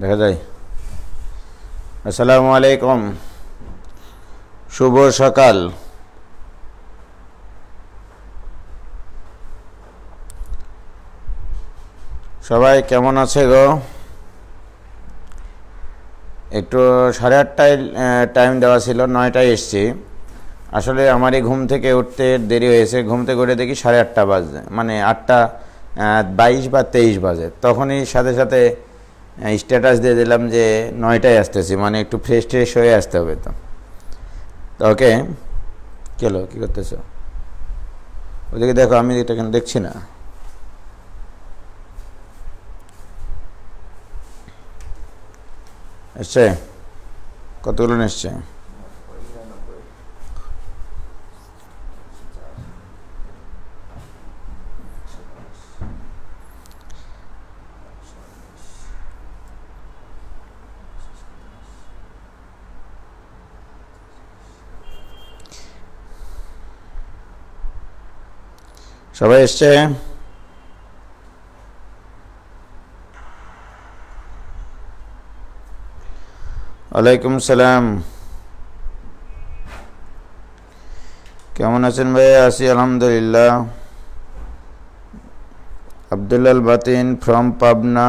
দেখা যায়। আসসালামু আলাইকুম, শুভ সকাল। সবাই কেমন আছে গো? একটু 8:30টায় টাইম দেওয়া ছিল, 9টায় এসছি। আসলে আমারই ঘুম থেকে উঠতে দেরি হয়েছে। ঘুম থেকে উঠে দেখি 8:30 বাজে, মানে 8:22 বা 23 বাজে। তখনই সাথে সাথে স্ট্যাটাস দিয়ে দিলাম যে 9টায় আসতেছি, মানে একটু ফ্রেশ ট্রেশ হয়ে আসতে হবে। তো ওকে, চলো, কী করতেছো? ওদিকে দেখো, আমি এটা কেন দেখছি না? এসছে? কতগুলো এসছে? সবাই এসছে? ওয়ালাইকুম সালাম। কেমন আছেন ভাই? আছি আলহামদুলিল্লাহ। আব্দুল্লাল বাতিন ফ্রম পাবনা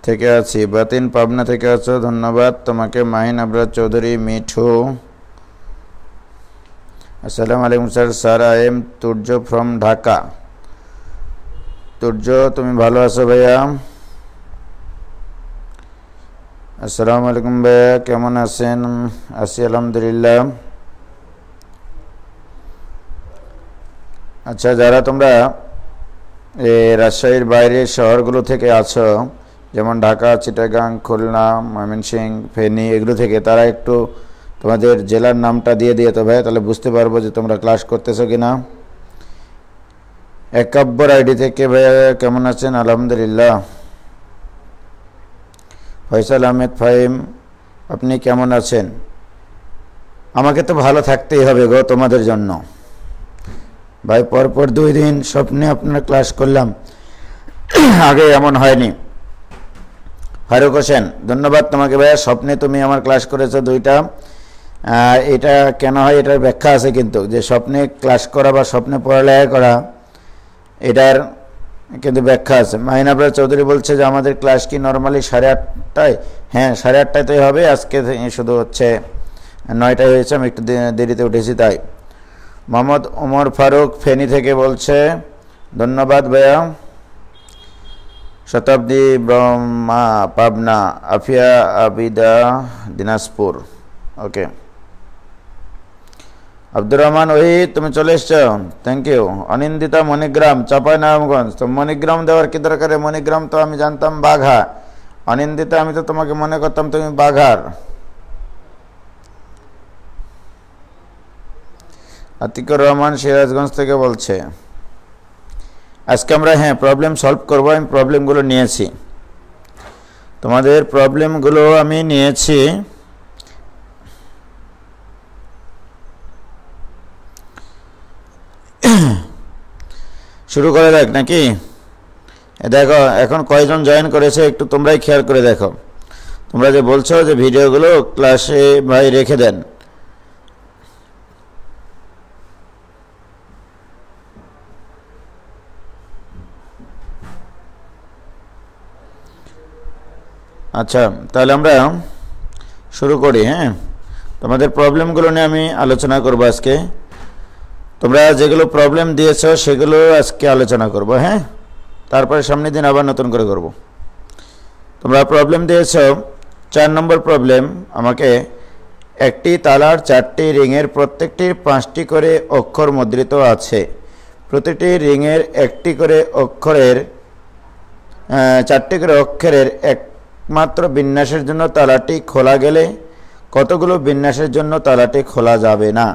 থেকে আছি। বাতিন, পাবনা থেকে আছো, ধন্যবাদ তোমাকে। মাহিন আবরার চৌধুরী, মিঠু। আসসালামু আলাইকুম sir. Sir, I am Turjo from Dhaka. Turjo, তুমি ভালো আছো ভাইয়া? আসসালামু আলাইকুম ভাইয়া, কেমন আছেন? আছি আলহামদুলিল্লাহ। আচ্ছা, যারা তোমরা রাজশাহীর বাইরের শহরগুলো থেকে আছো, যেমন ঢাকা, চিটাগাং, খুলনা, ময়মনসিংহ, ফেনী, এগুলো থেকে, তারা একটু তোমাদের জেলার নামটা দিয়ে তো ভাই, তাহলে বুঝতে পারবো যে তোমরা ক্লাস করতেছো কিনা। একাব্বর আইডি থেকে ভাইয়া কেমন আছেন? আলহামদুলিল্লাহ। ফয়সাল আহমেদ ফাহিম, আপনি কেমন আছেন? আমাকে তো ভালো থাকতেই হবে গো তোমাদের জন্য ভাই। পরপর 2 দিন স্বপ্নে আপনার ক্লাস করলাম, আগে এমন হয়নি। ফারুক হোসেন, ধন্যবাদ তোমাকে ভাইয়া। স্বপ্নে তুমি আমার ক্লাস করেছো 2টা। এটা কেন হয় এটার ব্যাখ্যা আছে কিন্তু, যে স্বপ্নে ক্লাস করা বা স্বপ্নে পড়ালেখা করা, এটার কিন্তু ব্যাখ্যা আছে। মাহিন আবরার চৌধুরী বলছে যে আমাদের ক্লাস কি নর্মালি 8:30টায়? হ্যাঁ, 8:30টায় হবে। আজকে শুধু হচ্ছে 9টায় হয়েছে, আমি একটু দেরিতে উঠেছি তাই। মোহাম্মদ ওমর ফারুক ফেনী থেকে বলছে, ধন্যবাদ ভাইয়া। শতাব্দী ব্রহ্মা পাবনা, আফিয়া আবিদা দিনাজপুর। ওকে। আব্দুর রহমান ওই তুমি চলে এসছো, থ্যাংক ইউ। অনিন্দিতা মণিগ্রাম, চাঁপাইনবাবগঞ্জ। তো মণিগ্রাম দেওয়ার কি দরকার? মণিগ্রাম তো আমি জানতাম বাঘা। অনিন্দিতা, আমি তো তোমাকে মনে করতাম তুমি বাঘার। আতিকুর রহমান সিরাজগঞ্জ থেকে বলছে, আজকে আমরা প্রবলেম সলভ করবো। আমি প্রবলেমগুলো নিয়েছি, তোমাদের প্রবলেমগুলো আমি নিয়েছি। শুরু করে দেখ নাকি? দেখো এখন কয়জন জয়েন করেছে, একটু তোমরাই খেয়াল করে দেখো। তোমরা যে বলছো যে ভিডিওগুলো ক্লাসে ভাই রেখে দেন, আচ্ছা তাহলে আমরা শুরু করি। তোমাদের প্রবলেমগুলো নিয়ে আমি আলোচনা করব আজকে। তোমরা যেগুলো প্রবলেম দিয়েছো সেগুলো আজকে আলোচনা করব। তারপরে সামনের দিন আবার নতুন করে করব। তোমরা প্রবলেম দিয়েছো 4 নম্বর প্রবলেম আমাকে, একটি তালার 4টি রিংয়ের প্রত্যেকটির 5টি করে অক্ষর মুদ্রিত আছে। প্রতিটি রিংয়ের 1টি করে অক্ষরের 4টি করে অক্ষরের একমাত্র বিন্যাসের জন্য তালাটি খোলা গেলে কতগুলো বিন্যাসের জন্য তালাটি খোলা যাবে না?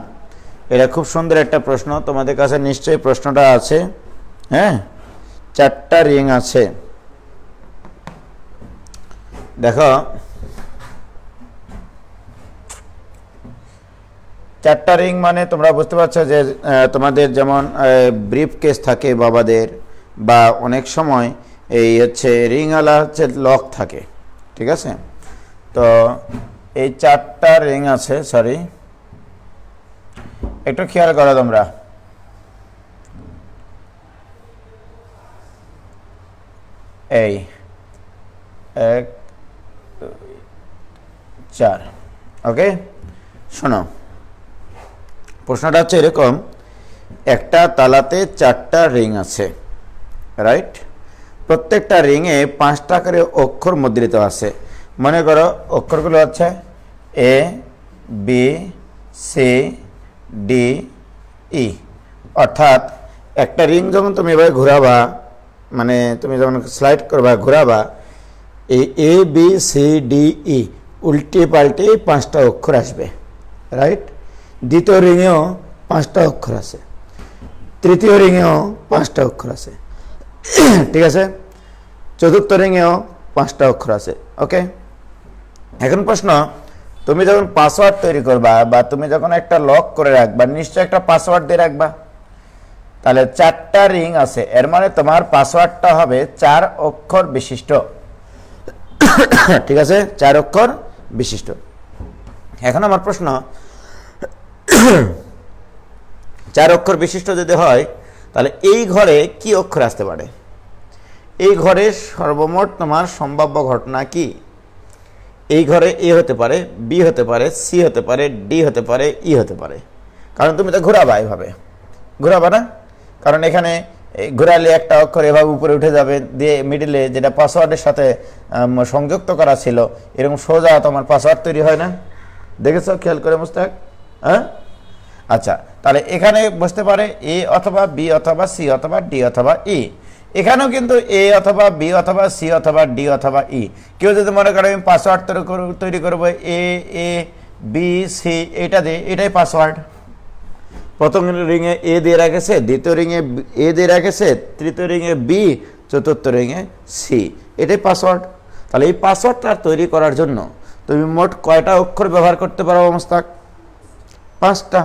এটা খুব সুন্দর একটা প্রশ্ন, তোমাদের কাছে নিশ্চয়ই প্রশ্নটা আছে। 4টা রিং আছে। দেখো, 4টা রিং মানে তোমরা বুঝতে পারছো যে তোমাদের যেমন ব্রিফ কেস থাকে বাবাদের, বা অনেক সময় এই হচ্ছে রিংওয়ালা হচ্ছে লক থাকে। ঠিক আছে? তো এই 4টা রিং আছে, সরি একটু খেয়াল করো তোমরা। এই 1 2 4, ওকে? শোনো, প্রশ্নটা হচ্ছে এরকম, একটা তালাতে 4টা রিং আছে, রাইট? প্রত্যেকটা রিংয়ে 5টা করে অক্ষর মুদ্রিত আছে। মনে করো অক্ষরগুলো হচ্ছে এ, বি, সি, ডি, ই। অর্থাৎ একটা রিং যখন তুমি এভাবে ঘোরাবা, মানে তুমি যখন স্লাইড করবা, ঘোরাবা, এই এ, বি, সি, ডি, ই উল্টে পাল্টে 5টা অক্ষর আসবে, রাইট? দ্বিতীয় রিংয়েও 5টা অক্ষর আছে, তৃতীয় রিংয়েও 5টা অক্ষর আছে, ঠিক আছে? চতুর্থ রিংয়েও 5টা অক্ষর আছে, ওকে? এখন প্রশ্ন, তুমি যখন পাসওয়ার্ড তৈরি করবা বা তুমি যখন একটা লক করে রাখবা, নিশ্চয় একটা পাসওয়ার্ড দিয়ে রাখবা। তাহলে 4টা রিং আছে, এর মানে তোমার পাসওয়ার্ডটা হবে 4 অক্ষর বিশিষ্ট, ঠিক আছে? 4 অক্ষর বিশিষ্ট। এখন আমার প্রশ্ন, 4 অক্ষর বিশিষ্ট যদি হয়, তাহলে এই ঘরে কি অক্ষর আসতে পারে? এই ঘরে সর্বমোট তোমার সম্ভাব্য ঘটনা কি? এই ঘরে এ হতে পারে, বি হতে পারে, সি হতে পারে, ডি হতে পারে, ই হতে পারে। কারণ তুমি তো ঘোরাবা, এভাবে ঘোরাবা না? কারণ এখানে ঘোরালে একটা অক্ষর এভাবে উপরে উঠে যাবে, দিয়ে মিডিলে যেটা পাসওয়ার্ডের সাথে সংযুক্ত করা ছিল, এরকম সোজা তোমার পাসওয়ার্ড তৈরি হয় না? দেখেছ খেয়াল করে মুস্তাক? হ্যাঁ, আচ্ছা, তাহলে এখানে বসতে পারে এ অথবা বি অথবা সি অথবা ডি অথবা ই। এখানেও কিন্তু এ অথবা বি অথবা সি অথবা ডি অথবা ই। কেউ যদি মনে করে আমি পাসওয়ার্ড তৈরি করবো এ এ বি সি, এটা দিয়ে, এটাই পাসওয়ার্ড। প্রথম রিংয়ে এ দিয়ে রাখেছে, দ্বিতীয় রিংয়ে এ দিয়ে রাখেছে, তৃতীয় রিংয়ে বি, চতুর্থ রিংয়ে সি, এটাই পাসওয়ার্ড। তাহলে এই পাসওয়ার্ডটা তৈরি করার জন্য তুমি মোট কয়টা অক্ষর ব্যবহার করতে পারো মুস্তাক? 5টা,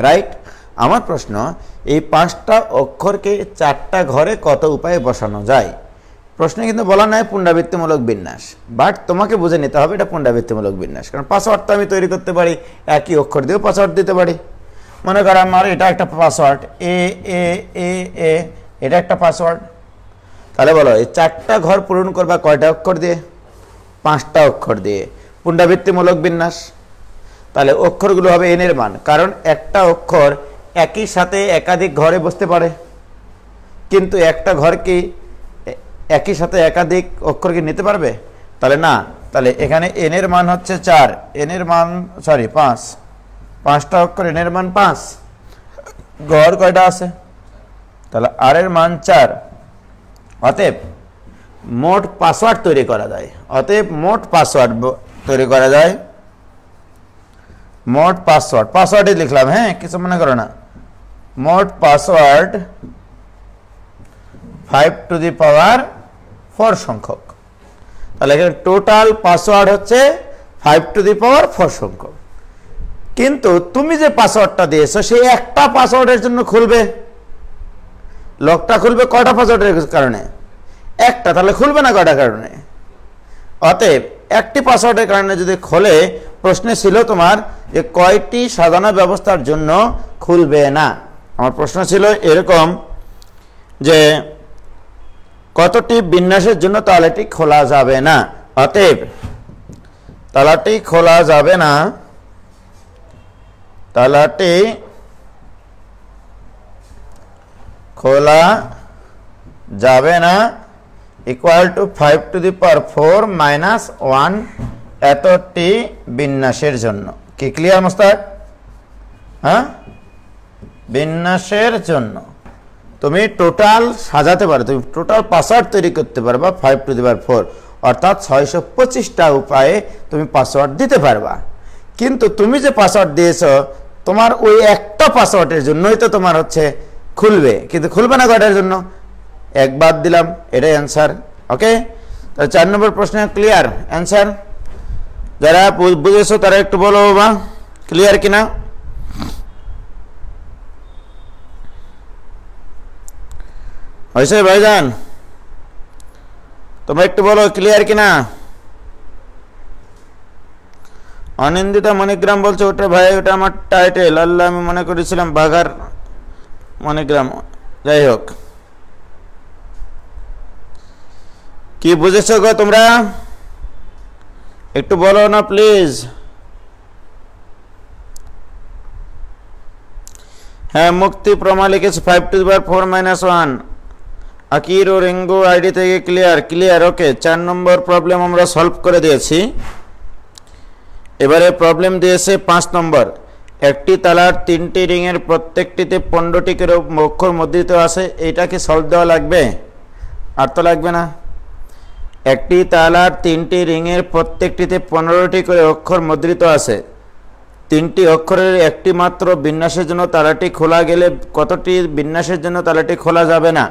রাইট? আমার প্রশ্ন, এই 5টা অক্ষরকে 4টা ঘরে কত উপায়ে বসানো যায়? প্রশ্নে কিন্তু বলা নাই পুনরাবৃত্তিমূলক বিন্যাস, বাট তোমাকে বুঝে নিতে হবে এটা পুনরাবৃত্তিমূলক বিন্যাস। কারণ পাসওয়ার্ড তো আমি তৈরি করতে পারি, একই অক্ষর দিয়েও পাসওয়ার্ড দিতে পারি। মনে করো আমার এটা একটা পাসওয়ার্ড, এ এ এ এ, এটা একটা পাসওয়ার্ড। তাহলে বলো এই 4টা ঘর পূরণ করবা কয়টা অক্ষর দিয়ে? 5টা অক্ষর দিয়ে। পুনরাবৃত্তিমূলক বিন্যাস। তাহলে অক্ষরগুলো হবে এন এর মান, কারণ একটা অক্ষর একই সাথে একাধিক ঘরে বসতে পারে, কিন্তু একটা ঘর কি একই সাথে একাধিক অক্ষর কি নিতে পারবে? তাহলে না। তাহলে এখানে এন এর মান হচ্ছে 4, এন এর মান 5, 5টা অক্ষর, এন এর মান 5, ঘর কয়টা আছে? তাহলে আর এর মান 4। অতএব মোট পাসওয়ার্ড তৈরি করা যায়, অতএব মোট পাসওয়ার্ড তৈরি করা যায়, মোট পাসওয়ার্ড, পাসওয়ার্ডই লিখলাম, হ্যাঁ, কিছু মনে করো না। মোট পাসওয়ার্ড 5⁴ সংখ্যক। তাহলে এখানে টোটাল পাসওয়ার্ড হচ্ছে 5⁴ সংখ্যক। কিন্তু তুমি যে পাসওয়ার্ডটা দিয়েছো সেই একটা পাসওয়ার্ডের জন্য খুলবে, লকটা খুলবে কয়টা পাসওয়ার্ডের কারণে? একটা, তাহলে খুলবে না কয়টা কারণে? অতএব একটি পাসওয়ার্ডের কারণে যদি খোলে, প্রশ্নে ছিল তোমার যে কয়টি সাজানো ব্যবস্থার জন্য খুলবে না। আমার প্রশ্ন ছিল এরকম যে কতটি বিন্যাসের জন্য তালাটি খোলা যাবে না। অতএব তালাটি খোলা যাবে না, তালাটি খোলা যাবে না ইকুয়াল টু 5⁴ - 1 এতটি বিন্যাসের জন্য। কি ক্লিয়ার মোস্তাক? হ্যাঁ, বিন্যাসের জন্য তুমি টোটাল সাজাতে পারো, তুমি টোটাল পাসওয়ার্ড তৈরি করতে পারবা 5⁴, অর্থাৎ 625টা উপায়ে তুমি পাসওয়ার্ড দিতে পারবা। কিন্তু তুমি যে পাসওয়ার্ড দিয়েছো তোমার ওই একটা পাসওয়ার্ডের জন্যই তো তোমার হচ্ছে খুলবে, কিন্তু খুলবে না কয়টার জন্য? এক বাদ দিলাম, এটাই অ্যান্সার। ওকে, তাহলে 4 নম্বর প্রশ্ন ক্লিয়ার অ্যান্সার? যারা বুঝেছো তারা একটু বলো বাবা, ক্লিয়ার কিনা? হয়েছে ভাইজান? তোমরা একটু বলো ক্লিয়ার কিনা? অনিন্দিতা মণিগ্রাম বলছে ওটা ভাই ওটা আমার টাইটেল, আল্লাহ আমি মনে করেছিলাম বাঘার মণিগ্রাম। যাই হোক, কি বুঝেছো গো তোমরা একটু বলো না প্লিজ। হ্যাঁ, মুক্তি প্রমা লিখেছে 5⁴ - 1। আকির ও রেঙ্গো আইডি থেকে ক্লিয়ার। ওকে, 4 নম্বর প্রবলেম আমরা সলভ করে দিয়েছি। এবারে প্রবলেম দিয়েছে 5 নম্বর। একটি তালার 3টি রিংয়ের প্রত্যেকটিতে 15টি করে অক্ষর মুদ্রিত আছে। এইটা কি সলভ দেওয়া লাগবে? আর তো লাগবে না। একটি তালার 3টি রিংয়ের প্রত্যেকটিতে 15টি করে অক্ষর মুদ্রিত আছে। 3টি অক্ষরের একটি মাত্র বিন্যাসের জন্য তালাটি খোলা গেলে কতটি বিন্যাসের জন্য তালাটি খোলা যাবে না?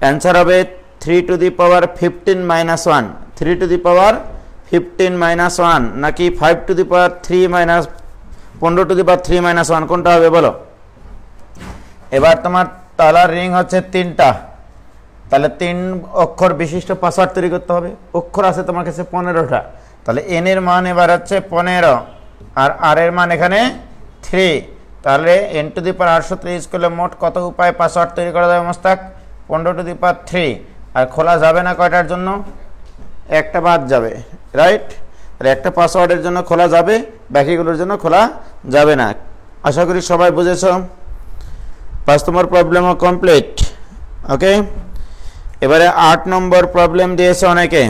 অ্যান্সার হবে 3⁻15 - 1। 3⁻15 নাকি 5⁻3 - 1? কোনটা হবে বলো? এবার তোমার তালার রিং হচ্ছে 3টা, তাহলে 3 অক্ষর বিশিষ্ট পাসওয়ার্ড তৈরি করতে হবে। অক্ষর আছে তোমার কাছে 15টা, তাহলে এন এর মান এবার হচ্ছে 15 আর আর এর মান এখানে 3। তাহলে n⁻r সূত্র ইউজ করলে মোট কত উপায় পাসওয়ার্ড তৈরি করা যাবে মোস্তাক? 15⁻3। আর খোলা যাবে না কয়টার জন্য? একটা বাদ যাবে, রাইট? তাহলে একটা পাসওয়ার্ডের জন্য খোলা যাবে, বাকিগুলোর জন্য খোলা যাবে না। আশা করি সবাই বুঝেছ। 5 নম্বর প্রবলেমও কমপ্লিট। ওকে, এবারে 8 নম্বর প্রবলেম দিয়েছে অনেকে।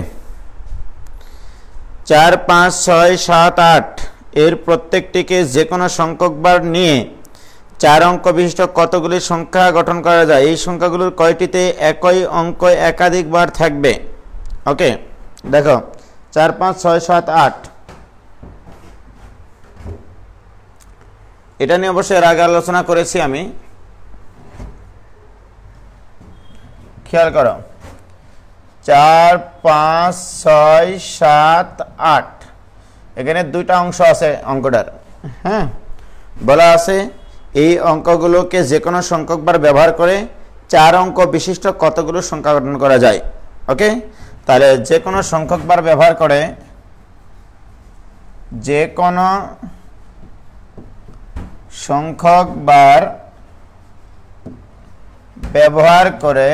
4, 5, 6, 7, 8 এর প্রত্যেকটিকে যে কোনো সংখ্যক বার নিয়ে 4 অঙ্ক বিশিষ্ট কতগুলি সংখ্যা গঠন করা যায়? এই সংখ্যাগুলোর কয়টিতে একই অঙ্ক একাধিক বার থাকবে? ওকে, দেখো 4, 5, 6, 7, 8 এটা নিয়ে অবশ্যই এর আগে আলোচনা করেছি আমি। খেয়াল করো, 4, 5, 6, 7, 8 এখানে 2টা অংশ আছে অঙ্কটার। হ্যাঁ, বলা আছে এই অঙ্কগুলোকে যে কোনো সংখ্যক বার ব্যবহার করে 4 অঙ্ক বিশিষ্ট কতগুলো সংখ্যা গঠন করা যায়। ওকে, তাহলে যে কোনো সংখ্যক বার ব্যবহার করে, যে কোনো সংখ্যক বার ব্যবহার করে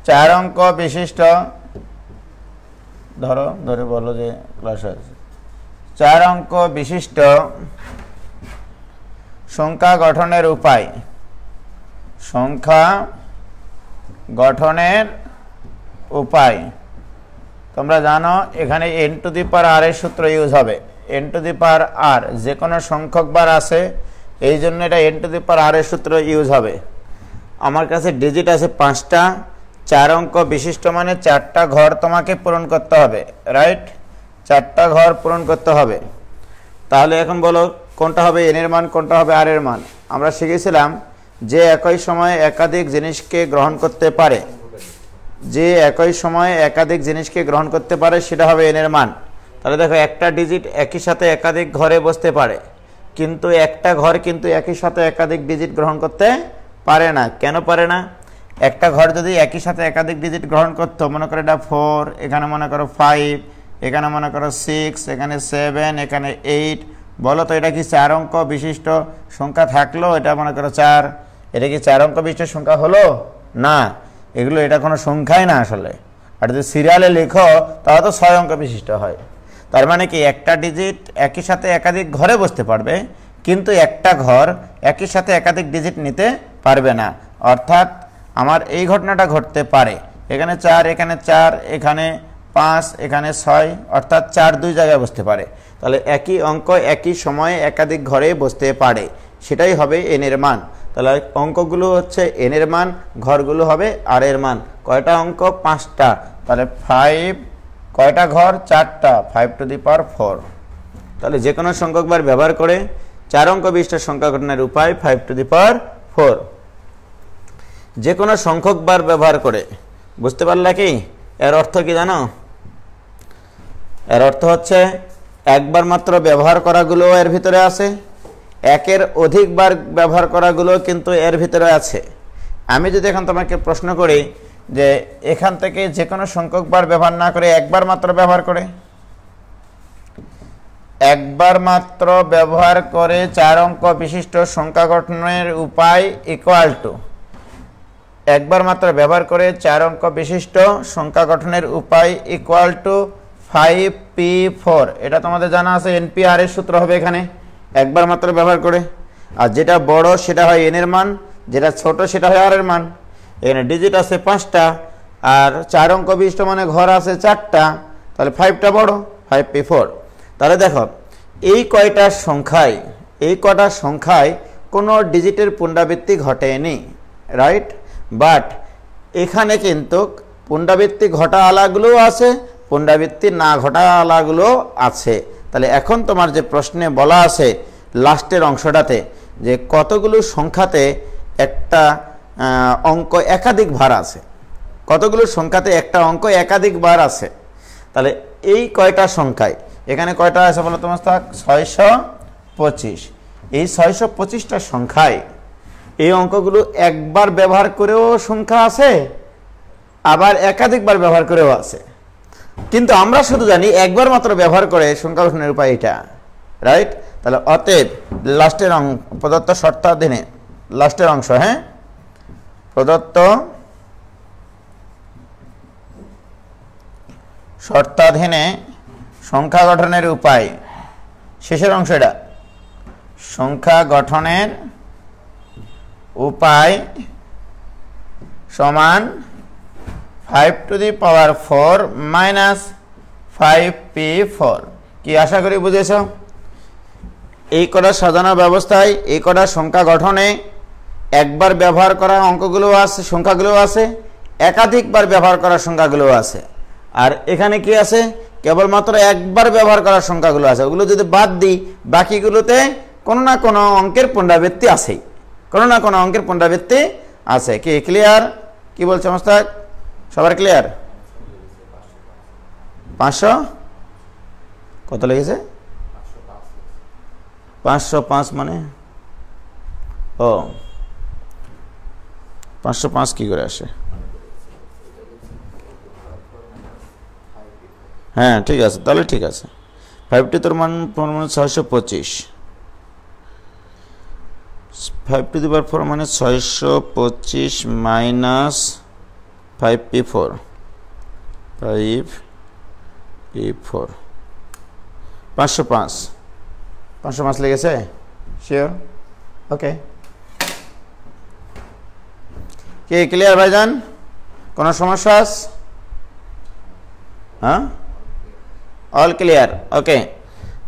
4 অঙ্ক বিশিষ্ট, ধরে বলো যে ক্লাস আছে, 4 অঙ্ক বিশিষ্ট সংখ্যা গঠনের উপায়। সংখ্যা গঠনের উপায় তোমরা জানো, এখানে n⁻r এর সূত্র ইউজ হবে। n⁻r যে কোনো সংখ্যক বার আছে, এই জন্য এটা n⁻r এর সূত্র ইউজ হবে। আমার কাছে ডিজিট আছে 5টা, 4 অঙ্ক বিশিষ্ট মানে 4টা ঘর তোমাকে পূরণ করতে হবে, রাইট? 4টা ঘর পূরণ করতে হবে। তাহলে এখন বলো কোনটা হবে n এর মান, কোনটা হবে r এর মান? আমরা শিখেছিলাম যে একই সময়ে একাধিক জিনিসকে গ্রহণ করতে পারে, যে একই সময়ে একাধিক জিনিসকে গ্রহণ করতে পারে সেটা হবে n এর মান। তাহলে দেখো, একটা ডিজিট একই সাথে একাধিক ঘরে বসতে পারে, কিন্তু একটা ঘর কিন্তু একই সাথে একাধিক ডিজিট গ্রহণ করতে পারে না। কেন পারে না? একটা ঘর যদি একই সাথে একাধিক ডিজিট গ্রহণ করতো, মনে করো এটা 4, এখানে মনে করো 5, এখানে মনে করো 6, এখানে 7, এখানে 8, বলো তো এটা কি 4 অঙ্ক বিশিষ্ট সংখ্যা থাকলো? এটা মনে করো 4, এটা কি 4 অঙ্ক বিশিষ্ট সংখ্যা হলো? না, এগুলো এটা কোনো সংখ্যাই না আসলে। আর যদি সিরিয়ালে লেখো তাহলে তো 6 অঙ্ক বিশিষ্ট হয়। তার মানে কি, একটা ডিজিট একই সাথে একাধিক ঘরে বসতে পারবে, কিন্তু একটা ঘর একই সাথে একাধিক ডিজিট নিতে পারবে না। অর্থাৎ আমার এই ঘটনাটা ঘটতে পারে, এখানে 4, এখানে 4, এখানে 5, এখানে 6, অর্থাৎ 4 2 জায়গায় বসতে পারে। তাহলে একই অঙ্ক একই সময়ে একাধিক ঘরে বসতে পারে, সেটাই হবে n এর মান। তাহলে অঙ্কগুলো হচ্ছে n এর মান, ঘরগুলো হবে r এর মান। কয়টা অঙ্ক? 5টা। তাহলে 5 কয়টা ঘর? 4টা, 5⁴। তাহলে যে কোনো সংখ্যক বার ব্যবহার করে 4 অঙ্ক বিশিষ্ট সংখ্যা গঠনের উপায় 5⁴। যে কোনো সংখ্যক বার ব্যবহার করে, বুঝতে পারলে কি? এর অর্থ কি জানো? এর অর্থ হচ্ছে একবার মাত্র ব্যবহার করাগুলো এর ভিতরে আছে, একের অধিকবার ব্যবহার করাগুলো কিন্তু এর ভিতরে আছে। আমি যদি এখন তোমাকে প্রশ্ন করি যে এখান থেকে যে কোনো সংখ্যক বার ব্যবহার না করে একবার মাত্র ব্যবহার করে, একবার মাত্র ব্যবহার করে 4 অঙ্ক বিশিষ্ট সংখ্যা গঠনের উপায় ইকুয়াল টু, একবার মাত্র ব্যবহার করে 4 অঙ্ক বিশিষ্ট সংখ্যা গঠনের উপায় ইকুয়াল টু 5p4। এটা তোমাদের জানা আছে, NP/r এর সূত্র হবে এখানে, একবার মাত্র ব্যবহার করে। আর যেটা বড় সেটা হয় n এর মান, যেটা ছোট সেটা হয় r এর মান। এখানে ডিজিট আছে 5টা, আর 4 অঙ্ক বিশিষ্ট মানে ঘর আছে 4টা, তাহলে 5টা বড়, 5p4। তাহলে দেখো এই কয়টা সংখ্যায় কোনো ডিজিটের পুনরাবৃত্তি ঘটেনি, রাইট? বাট এখানে কিন্তু পুনরাবৃত্তি ঘটা আলাগুলোও আছে, পুনরাবৃত্তি না ঘটা আলাগুলো আছে। তাহলে এখন তোমার যে প্রশ্নে বলা আছে লাস্টের অংশটাতে যে কতগুলো সংখ্যাতে একটা অঙ্ক একাধিকবার আছে, কতগুলো সংখ্যাতে একটা অঙ্ক একাধিকবার আছে, তাহলে এই কয়টা সংখ্যায়, এখানে কয়টা আছে বলো তোমার? 625। এই 625টা সংখ্যায় এই অঙ্কগুলো একবার ব্যবহার করেও সংখ্যা আছে, আবার একাধিকবার ব্যবহার করেও আছে। কিন্তু আমরা শুধু জানি একবার মাত্র ব্যবহার করে সংখ্যা গঠনের উপায় এটা, রাইট? তাহলে অতএব লাস্টের প্রদত্ত শর্তাধীনে লাস্টের অংশ, হ্যাঁ, প্রদত্ত শর্তাধীনে সংখ্যা গঠনের উপায়, শেষের অংশ এটা, সংখ্যা গঠনের উপায় সমান 5⁴ মাইনাস 5p4। কি আশা করি বুঝেছ? এই কটা সাজানো ব্যবস্থায় এই কটা সংখ্যা গঠনে একবার ব্যবহার করা অঙ্কগুলো আছে, সংখ্যাগুলো আছে, একাধিকবার ব্যবহার করা সংখ্যাগুলো আছে। আর এখানে কি আছে? কেবলমাত্র একবার ব্যবহার করার সংখ্যাগুলো আছে। ওগুলো যদি বাদ দিই বাকিগুলোতে কোনো না কোনো অঙ্কের পুনরাবৃত্তি আছেই, কোনো না কোনো অঙ্কের পুনরাবৃত্তি আছে। কি ক্লিয়ার? কি বলছে মোস্তাক? সবার ক্লিয়ার? 500 কত লেগেছে? 505 মানে ও 505 কি করে আসে? হ্যাঁ ঠিক আছে, তাহলে ঠিক আছে। 5t তোর মান 625, 5⁴ মানে 625 মাইনাস 5p4, 505 লেগেছে? শিওর? ওকে, কি ক্লিয়ার ভাইজান? কোনো সমস্যা আছে? হ্যাঁ, অল ক্লিয়ার। ওকে,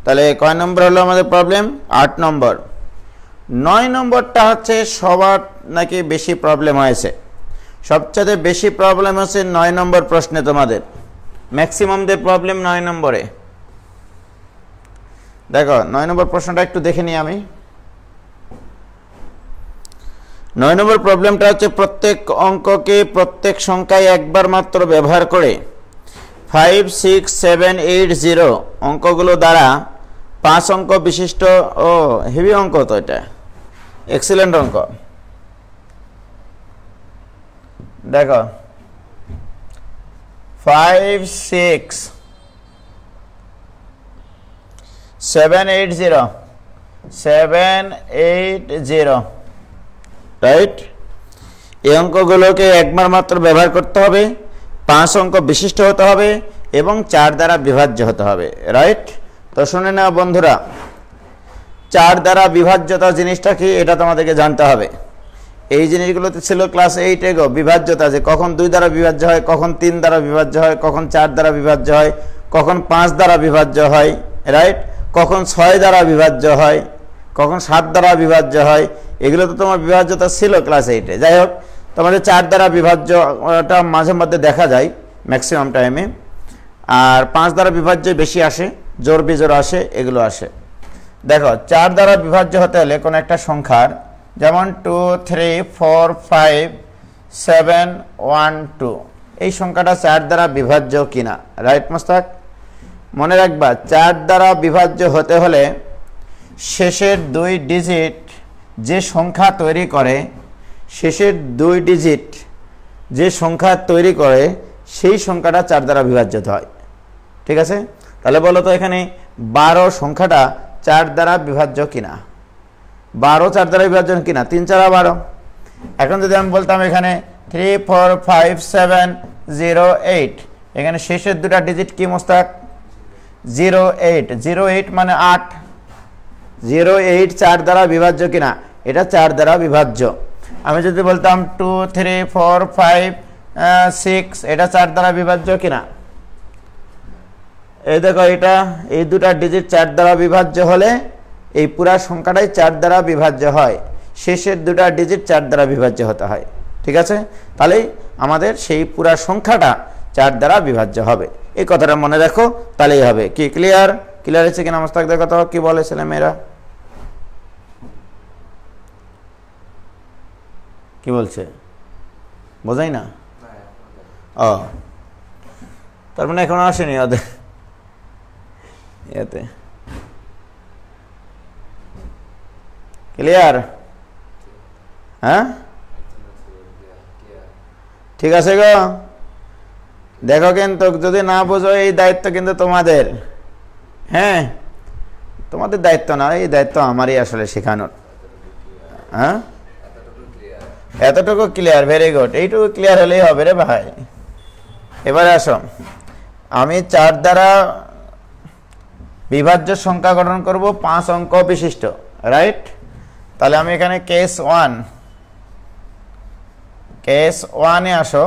তাহলে কয় নম্বর হলো আমাদের প্রবলেম? 8 নম্বর। 9 নম্বরটা হচ্ছে সবার নাকি বেশি প্রবলেম হয়েছে, সবচেয়ে বেশি প্রবলেম হচ্ছে 9 নম্বর প্রশ্নে। তোমাদের ম্যাক্সিমামদের প্রবলেম 9 নম্বরে। দেখো 9 নম্বর প্রশ্নটা একটু দেখে নিই আমি। 9 নম্বর প্রবলেমটা হচ্ছে প্রত্যেক অঙ্ককে প্রত্যেক সংখ্যায় একবার মাত্র ব্যবহার করে 5, 6, 7, 8, 0 অঙ্কগুলো দ্বারা 5 অঙ্ক বিশিষ্ট, ও হেভি অঙ্ক তো, এটা এক্সিলেন্ট অঙ্ক। দেখো 5, 6, 7, 8, 0, 7, 8, 0, রাইট? এই অঙ্কগুলোকে একবার মাত্র ব্যবহার করতে হবে, 5 অঙ্ক বিশিষ্ট হতে হবে এবং 4 দ্বারা বিভাজ্য হতে হবে, রাইট? তো শুনে নাও বন্ধুরা, 4 দ্বারা বিভাজ্যতা জিনিসটা কি এটা তোমাদেরকে জানতে হবে। এই জিনিসগুলোতে ছিল ক্লাস 8 গো, বিভাজ্যতা, যে কখন 2 দ্বারা বিভাজ্য হয়, কখন 3 দ্বারা বিভাজ্য হয়, কখন 4 দ্বারা বিভাজ্য হয়, কখন 5 দ্বারা বিভাজ্য হয়, রাইট? কখন 6 দ্বারা বিভাজ্য হয়, কখন 7 দ্বারা বিভাজ্য হয়। এগুলো তো তোমার বিভাজ্যতা ছিল ক্লাস 8-এ। যাই হোক, তোমাদের 4 দ্বারা বিভাজ্যটা মাঝে মধ্যে দেখা যায় ম্যাক্সিমাম টাইমে, আর 5 দ্বারা বিভাজ্য বেশি আসে, জোর বিজোর আসে, এগুলো আসে। দেখো 4 দ্বারা বিভাজ্য হতে হলে কোনো একটা সংখ্যার, যেমন 2, 3, 4, 5, 7, 1, 2, এই সংখ্যাটা 4 দ্বারা বিভাজ্য কিনা, রাইট মোস্তাক? মনে রাখবা 4 দ্বারা বিভাজ্য হতে হলে শেষের 2 ডিজিট যে সংখ্যা তৈরি করে, শেষের 2 ডিজিট যে সংখ্যা তৈরি করে সেই সংখ্যাটা 4 দ্বারা বিভাজ্য হয়। ঠিক আছে, তাহলে বলো তো এখানে 12 সংখ্যাটা 4 দ্বারা বিভাজ্য কিনা? 12 4 দ্বারা বিভাজ্য কিনা? 3 4 12। এখন যদি আমি বলতাম এখানে 3 4 5 7 0 8, এখানে শেষের দুটা ডিজিট কি মোস্তাক? 08। 08 মানে 8। 08 4 দ্বারা বিভাজ্য কিনা? এটা 4 দ্বারা বিভাজ্য। আমি যদি বলতাম 2 3 4 5 6, এটা 4 দ্বারা বিভাজ্য কিনা? এই দেখো, এটা এই দুটা ডিজিট 4 দ্বারা বিভাজ্য হলে এই পুরা সংখ্যাটাই 4 দ্বারা বিভাজ্য হয়। শেষের দুটা ডিজিট 4 দ্বারা বিভাজ্য হতে হয়। ঠিক আছে, তাহলে আমাদের সেই পুরা সংখ্যাটা 4 দ্বারা বিভাজ্য হবে। এই কথাটা মনে রাখো, তাহলেই হবে। কি ক্লিয়ার? ক্লিয়ার হচ্ছে কিনা মোস্তাক? দেখো তো কি বলে ছেলে মেয়েরা, কি বলছে? বোঝাই না? ও, তার মানে এখন আসেনি ওদের এতে। ক্লিয়ার? হ্যাঁ, ঠিক আছে গো। দেখো কিন্তু যদি না বোঝো, এই দায়িত্ব কিন্তু তোমাদের। হ্যাঁ, তোমাদের দায়িত্ব না, এই দায়িত্ব আমারই আসলে শেখানোর। হ্যাঁ, এতটুকু ক্লিয়ার, ভেরি গুড। এইটুকু ক্লিয়ার হলেই হবে রে ভাই। এবারে আসো, আমি 4 দ্বারা বিভাজ্য সংখ্যা গঠন করব 5 অঙ্ক বিশিষ্ট, রাইট? তাহলে আমি এখানে কেস 1 এ আসো,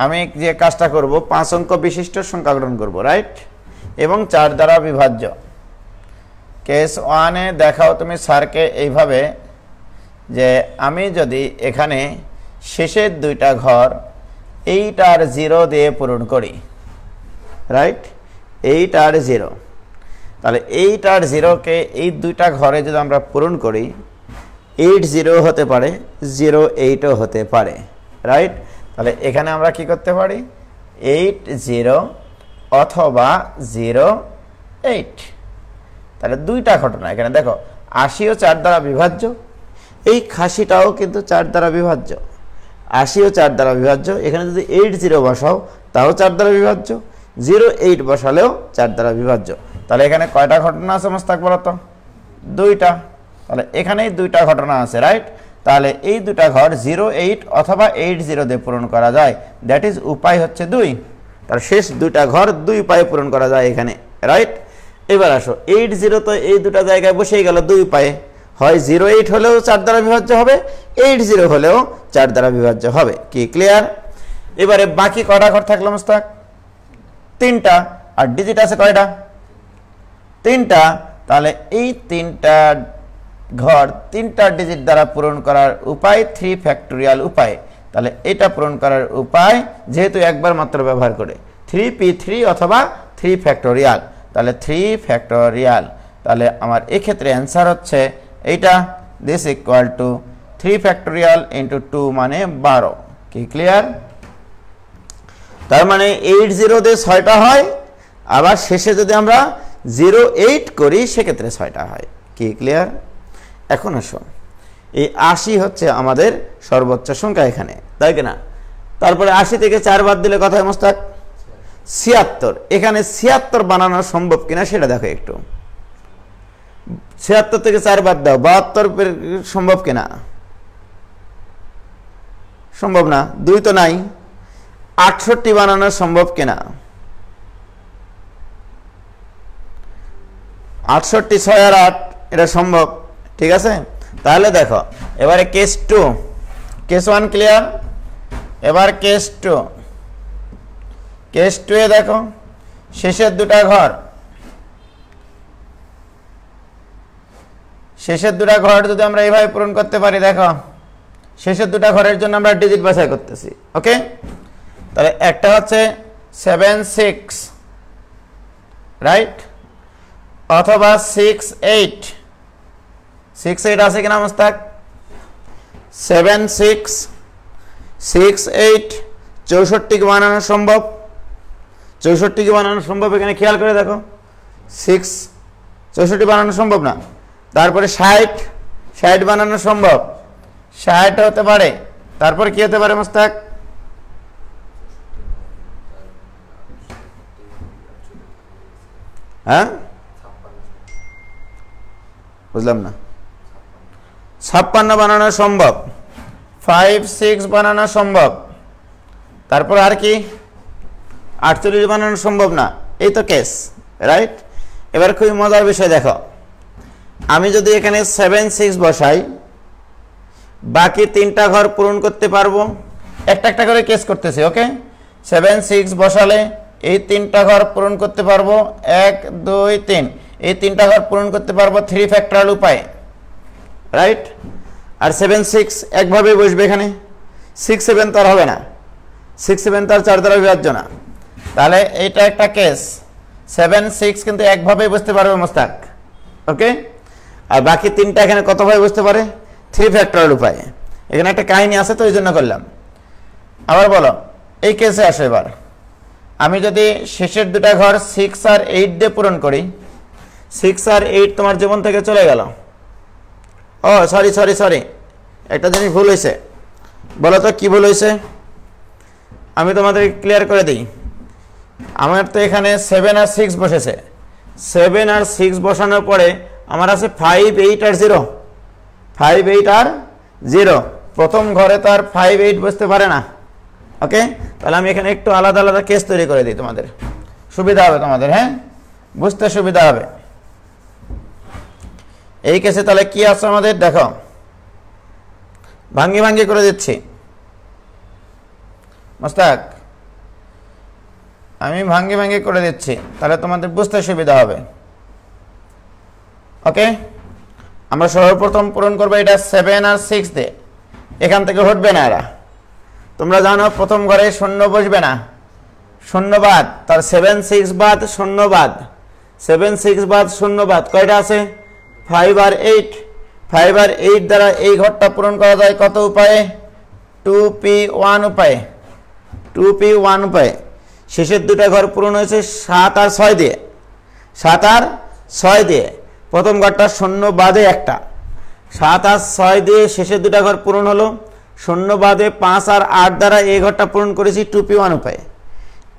আমি যে কাজটা করব 5 অঙ্ক বিশিষ্ট সংখ্যা গঠন করব, রাইট? এবং 4 দ্বারা বিভাজ্য। কেস 1 এ দেখাও তুমি স্যারকে এইভাবে যে আমি যদি এখানে শেষের দুইটা ঘর 8 আর 0 দিয়ে পূরণ করি, রাইট? 8 আর 0, তাহলে 8 আর 0-কে এই দুইটা ঘরে যদি আমরা পূরণ করি, 8 0 হতে পারে, 0 8ও হতে পারে, রাইট? তাহলে এখানে আমরা কি করতে পারি? 8 0 অথবা 0 8। তাহলে দুইটা ঘটনা এখানে দেখো, 80ও 4 দ্বারা বিভাজ্য, এই খাসিটাও কিন্তু 4 দ্বারা বিভাজ্য। 80ও 4 দ্বারা বিভাজ্য, এখানে যদি 8 0 বসাও তাও 4 দ্বারা বিভাজ্য, 0 8 বসালেও 4 দ্বারা বিভাজ্য। তাহলে এখানে কয়টা ঘটনা আছে মোস্তাক বলো তো? দুইটা। তাহলে এখানেই দুইটা ঘটনা আছে, রাইট? তাহলে এই দুটা ঘর 0 8 অথবা 8 0 দিয়ে পূরণ করা যায়, দ্যাট ইজ উপায় হচ্ছে 2। তার শেষ দুইটা ঘর 2 উপায়ে পূরণ করা যায় এখানে, রাইট? এবার আসো, 8 0 তো এই দুটা জায়গায় বসেই গেল 2 উপায়ে, হয় 0 8 হলেও 4 দ্বারা বিভাজ্য হবে, 8 0 হলেও 4 দ্বারা বিভাজ্য হবে। কি ক্লিয়ার? এবারে বাকি কয়টা ঘর থাকলো মোস্তাক? 3টা। আর ডিজিট আছে কয়টা? 3টা। তাহলে এই 3টা ঘর 3টা ডিজিট দ্বারা পূরণ করার উপায় 3 ফ্যাক্টোরিয়াল উপায়। তাহলে এটা পূরণ করার উপায় যেহেতু একবার মাত্র ব্যবহার করে 3p3 অথবা 3 ফ্যাক্টোরিয়াল, তাহলে 3 ফ্যাক্টোরিয়াল। তাহলে আমার এক্ষেত্রে অ্যান্সার হচ্ছে এইটা, this equal to 3 factorial into 2 মানে 12। কি ক্লিয়ার? তার মানে 8 0 দিয়ে 6টা হয়, আবার শেষে যদি আমরা 0 8 করি সেক্ষেত্রে 6টা হয়। কি ক্লিয়ার? এখন আসো, এই 80 হচ্ছে আমাদের সর্বোচ্চ সংখ্যা এখানে, তাই কিনা? তারপরে 80 থেকে 4 বাদ দিলে কত হয় মোস্তাক? 76। এখানে 76 বানানো সম্ভব কিনা সেটা দেখো একটু। 76 থেকে 4 বাদ দাও, 72 সম্ভব কিনা? সম্ভব না, 2 তো নাই। 68 বানানো সম্ভব কিনা? 68 6 আর 8, এটা সম্ভব। ঠিক আছে, তাহলে দেখো এবারে কেস 2, কেস 1 ক্লিয়ার। এবার কেস 2, কেস 2 এ দেখো শেষের দুটা ঘর, শেষের দুটা ঘর যদি আমরা এইভাবে পূরণ করতে পারি, দেখো শেষের দুটা ঘরের জন্য আমরা ডিজিট বাছাই করতেছি, ওকে? তাহলে একটা হচ্ছে 7 6, রাইট? অথবা 6 8। 6 8 আছে কিনা মোস্তাক? 7 6 6 8 64 কে বানানো সম্ভব। 64 কে বানানো সম্ভব, এখানে খেয়াল করে দেখো 6 64 বানানো সম্ভব না। তারপরে 60 বানানো সম্ভব, 60 হতে পারে, তারপর কি হতে পারে মোস্তাক? হ্যাঁ, বুঝলাম না। 56 বানানো সম্ভব, 5, 6 বানানো সম্ভব, তারপর আর কি 48 বানানো সম্ভব না। এই তো কেস, রাইট? এবার খুবই মজার বিষয় দেখো, আমি যদি এখানে 7, 6 বসাই, বাকি 3টা ঘর পূরণ করতে পারবো। একটা একটা করে কেস করতেছি, ওকে? 7, 6 বসালে এই 3টা ঘর পূরণ করতে পারবো, 1, 2, 3, এই 3টা ঘর পূরণ করতে পারবো 3 ফ্যাক্টরাল উপায়, রাইট? আর 7, 6 একভাবেই বসবে এখানে, 6, 7 তো আর হবে না, 6, 7 তো আর 4 দ্বারা বিভাজ্য না। তাহলে এইটা একটা কেস, 7, 6 কিন্তু একভাবেই বুঝতে পারবে মোস্তাক, ওকে? আর বাকি 3টা এখানে কতভাবে বুঝতে পারে? 3 ফ্যাক্টরাল উপায়। এখানে একটা কাহিনী আছে তো, এই জন্য করলাম। আবার বলো, এই কেসে আসো। এবার আমি যদি শেষের 2টা ঘর 6 আর 8 দিয়ে পূরণ করি, 6 আর 8 তোমার জীবন থেকে চলে গেল। ও সরি, একটা জিনিস ভুল হয়েছে। বলো তো কি ভুল হয়েছে? আমি তোমাদের ক্লিয়ার করে দিই। আমার তো এখানে 7 আর 6 বসেছে, 7 আর 6 বসানোর পরে আমার আছে 5, 8 আর 0, 5, 8 আর 0। প্রথম ঘরে তো আর 5, 8 বসতে পারে না, ওকে? তাহলে আমি এখানে একটু আলাদা আলাদা কেস তৈরি করে দিই, তোমাদের সুবিধা হবে, তোমাদের হ্যাঁ বুঝতে সুবিধা হবে। এই কেসে তাহলে কি আছে আমাদের দেখো, ভাঙ্গি করে দিচ্ছি মোস্তাক, আমি ভাঙ্গি করে দিচ্ছি, তাহলে তোমাদের বুঝতে সুবিধা হবে, ওকে? আমরা সর্বপ্রথম পূরণ করবো এটা 7 আর 6 দিয়ে, এখান থেকে হটবে না এরা। তোমরা জানো প্রথম ঘরে শূন্য বসবে না, শূন্য বাদ, তার 7, 6 বাদ, শূন্য বাদ, 7, 6 বাদ, শূন্য বাদ, কয়টা আছে? 5 আর 8। 5 আর 8 দ্বারা এই ঘরটা পূরণ করা যায় কত উপায়ে? 2p1 উপায়ে, 2p1 উপায়ে। শেষের 2টা ঘর পূরণ হয়েছে 7 আর 6 দিয়ে, 7 আর 6 দিয়ে। প্রথম ঘরটা শূন্য বাদে একটা, 7 আর 6 দিয়ে শেষের 2টা ঘর পূরণ হলো, শূন্য বাদে 5 আর 8 দ্বারা এই ঘরটা পূরণ করেছি 2p1 উপায়ে।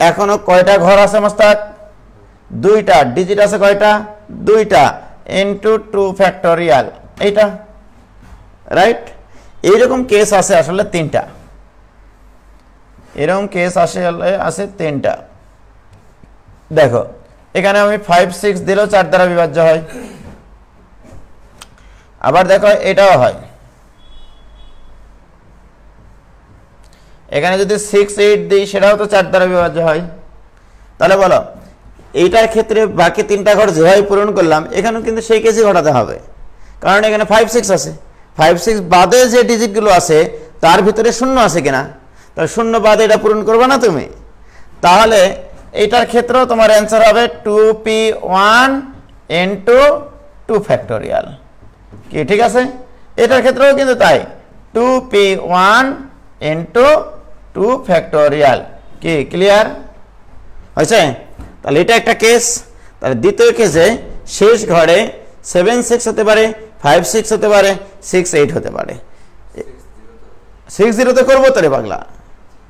এখনো কয়টা ঘর আছে মোস্তাক? 2টা। ডিজিট আছে কয়টা? 2টা, ইনটু 2 ফ্যাক্টোরিয়াল, এইটা, রাইট? এইরকম কেস আছে আসলে 3টা, এরকম কেস আছে 3টা। দেখো এখানে আমি 5, 6 দিলেও 4 দ্বারা বিভাজ্য হয়। আবার দেখো এটাও হয়, এখানে যদি 6, 8 দিই সেটাও তো 4 দ্বারা বিভাজ্য হয়। তাহলে বলো এইটার ক্ষেত্রে বাকি 3টা ঘর যেভাবে পূরণ করলাম এখানেও কিন্তু সেই কেসই ঘটাতে হবে, কারণ এখানে 5, 6 আছে। 5, 6 বাদে যে ডিজিটগুলো আছে তার ভিতরে শূন্য আছে কিনা, তাহলে শূন্য বাদে এটা পূরণ করবে না তুমি। তাহলে এইটার ক্ষেত্রেও তোমার অ্যান্সার হবে 2p1 ইন্টু 2 ফ্যাক্টোরিয়াল। কি ঠিক আছে? এটার ক্ষেত্রেও কিন্তু তাই, 2p1 ইন্টু 2 ফ্যাক্টোরিয়াল। কি ক্লিয়ার হয়েছে? তাহলে এটা একটা কেস। তাহলে দ্বিতীয় কেসে শেষ ঘরে 7, 6 হতে পারে, 5, 6 হতে পারে, 6, 8 হতে পারে। 6, 0 তো করবো তো রে পাগলা,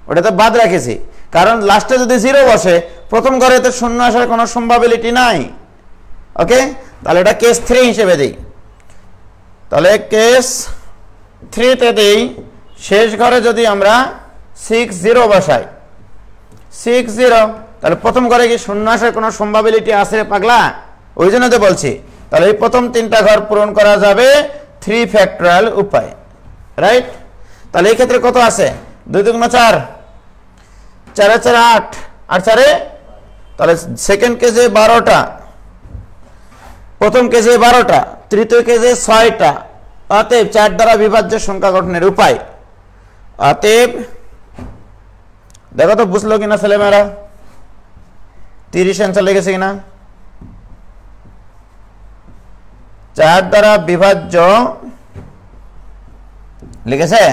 ওটা তো বাদ রাখেছি, কারণ লাস্টে যদি 0 বসে প্রথম ঘরে তো শূন্য আসার কোনো সম্ভাবনা নাই, ওকে? তাহলে এটা কেস 3 হিসেবে দিই। তাহলে কেস 3-তে দিই, শেষ ঘরে যদি আমরা 6, 0 বসাই, 6, 0, তাহলে প্রথম ঘরে কি শূন্য আসার কোনো সম্ভাবনা আছে রে পাগলা? ওই জন্য তো বলছি। তাহলে এই প্রথম 3টা ঘর পূরণ করা যাবে 3 ফ্যাক্টোরিয়াল উপায়, রাইট? তাহলে এই ক্ষেত্রে কত আছে? 2 × 4, 4 × 4 8, আর 4 তাহলে সেকেন্ড কেসে 12টা, প্রথম কেসে 12টা, তৃতীয় কেসে 6টা। অতএব 4 দ্বারা বিভাজ্য সংখ্যা গঠনের উপায়। অতএব দেখো তো বুঝলো কিনা ছেলেমেয়েরা, 30 অ্যান্সার লেগেছে কিনা? 4 দ্বারা বিভাজ্য লিখেছে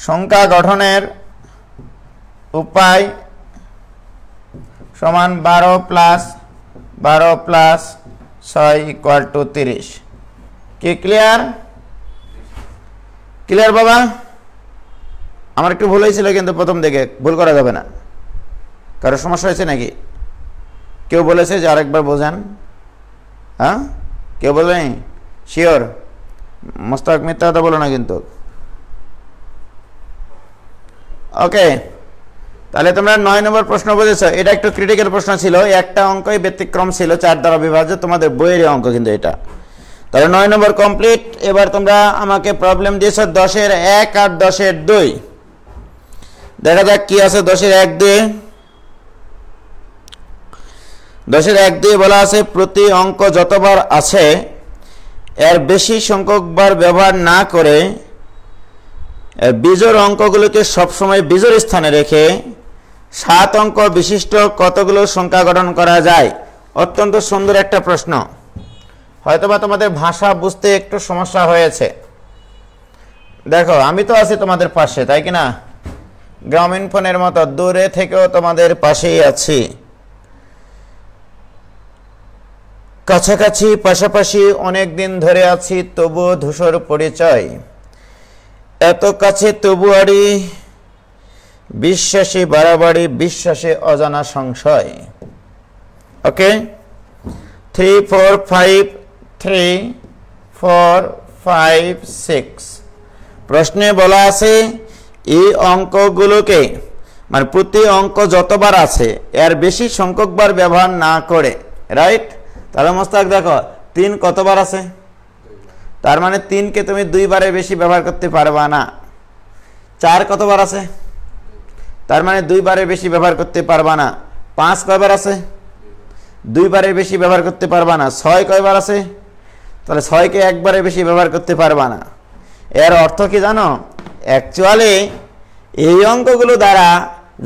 সংখ্যা গঠনের উপায় সমান 12 + 12 + 6 = 30। কি ক্লিয়ার? ক্লিয়ার বাবা? আমার একটু ভুল হয়েছিল কিন্তু প্রথম দিকে, ভুল করা যাবে না। কারো সমস্যা হয়েছে নাকি? কেউ বলেছে যে আরেকবার বোঝান? হ্যাঁ, কেউ বলেনি? শিওর? মোস্তাক মিথ্যা কথা বলো না কিন্তু। ওকে, তাহলে তোমরা 9 নম্বর প্রশ্ন বুঝেছো। এটা একটু ক্রিটিক্যাল প্রশ্ন ছিল, একটা অঙ্কই ব্যতিক্রম ছিল, 4 দ্বারা বিভাজ্য, তোমাদের বইয়ের অঙ্ক কিন্তু এটা। তাহলে 9 নম্বর কমপ্লিট। এবার তোমরা আমাকে প্রবলেম দিয়েছো 10-এর 1 আর 10-এর 2। দেখা যাক কি আছে 10-এর 1-2। 10-এর 1-2 বলা আছে প্রতি অঙ্ক যতবার আছে এর বেশি সংখ্যক বার ব্যবহার না করে বিজোড় অঙ্কগুলোকে সবসময় বিজোড় স্থানে রেখে 7 অঙ্ক বিশিষ্ট কতগুলো সংখ্যা গঠন করা যায়? অত্যন্ত সুন্দর একটা প্রশ্ন। হয়তোবা তোমাদের ভাষা বুঝতে একটু সমস্যা হয়েছে। দেখো, আমি তো আছি তোমাদের পাশে, তাই কি না? গ্রামীণ ফোনের মতো দূরে থেকেও তোমাদের পাশেই আছি, কাছাকাছি পাশাপাশি অনেক দিন ধরে আছি, তবুও ধূসর পরিচয়, এত কাছে তবু আড়ি, বিশ্বাসে বাড়াবাড়ি, বিশ্বাসে অজানা সংশয়। ওকে, 3 4 5 3 4 5 6 প্রশ্নে বলা আছে এই অঙ্কগুলোকে, মানে প্রতি অঙ্ক যতবার আছে এর বেশি সংখ্যক বার ব্যবহার না করে, রাইট? তাহলে মোস্তাক দেখো 3 কতবার আছে? তার মানে 3কে তুমি 2 বারের বেশি ব্যবহার করতে পারবা না। 4 কতবার আছে? তার মানে 2 বারের বেশি ব্যবহার করতে পারবা না। 5 কয়বার আছে? 2 বারের বেশি ব্যবহার করতে পারবা না। 6 কয়বার আছে? তাহলে 6কে 1 বারের বেশি ব্যবহার করতে পারবা না। এর অর্থ কি জানো? অ্যাকচুয়ালি এই অঙ্কগুলো দ্বারা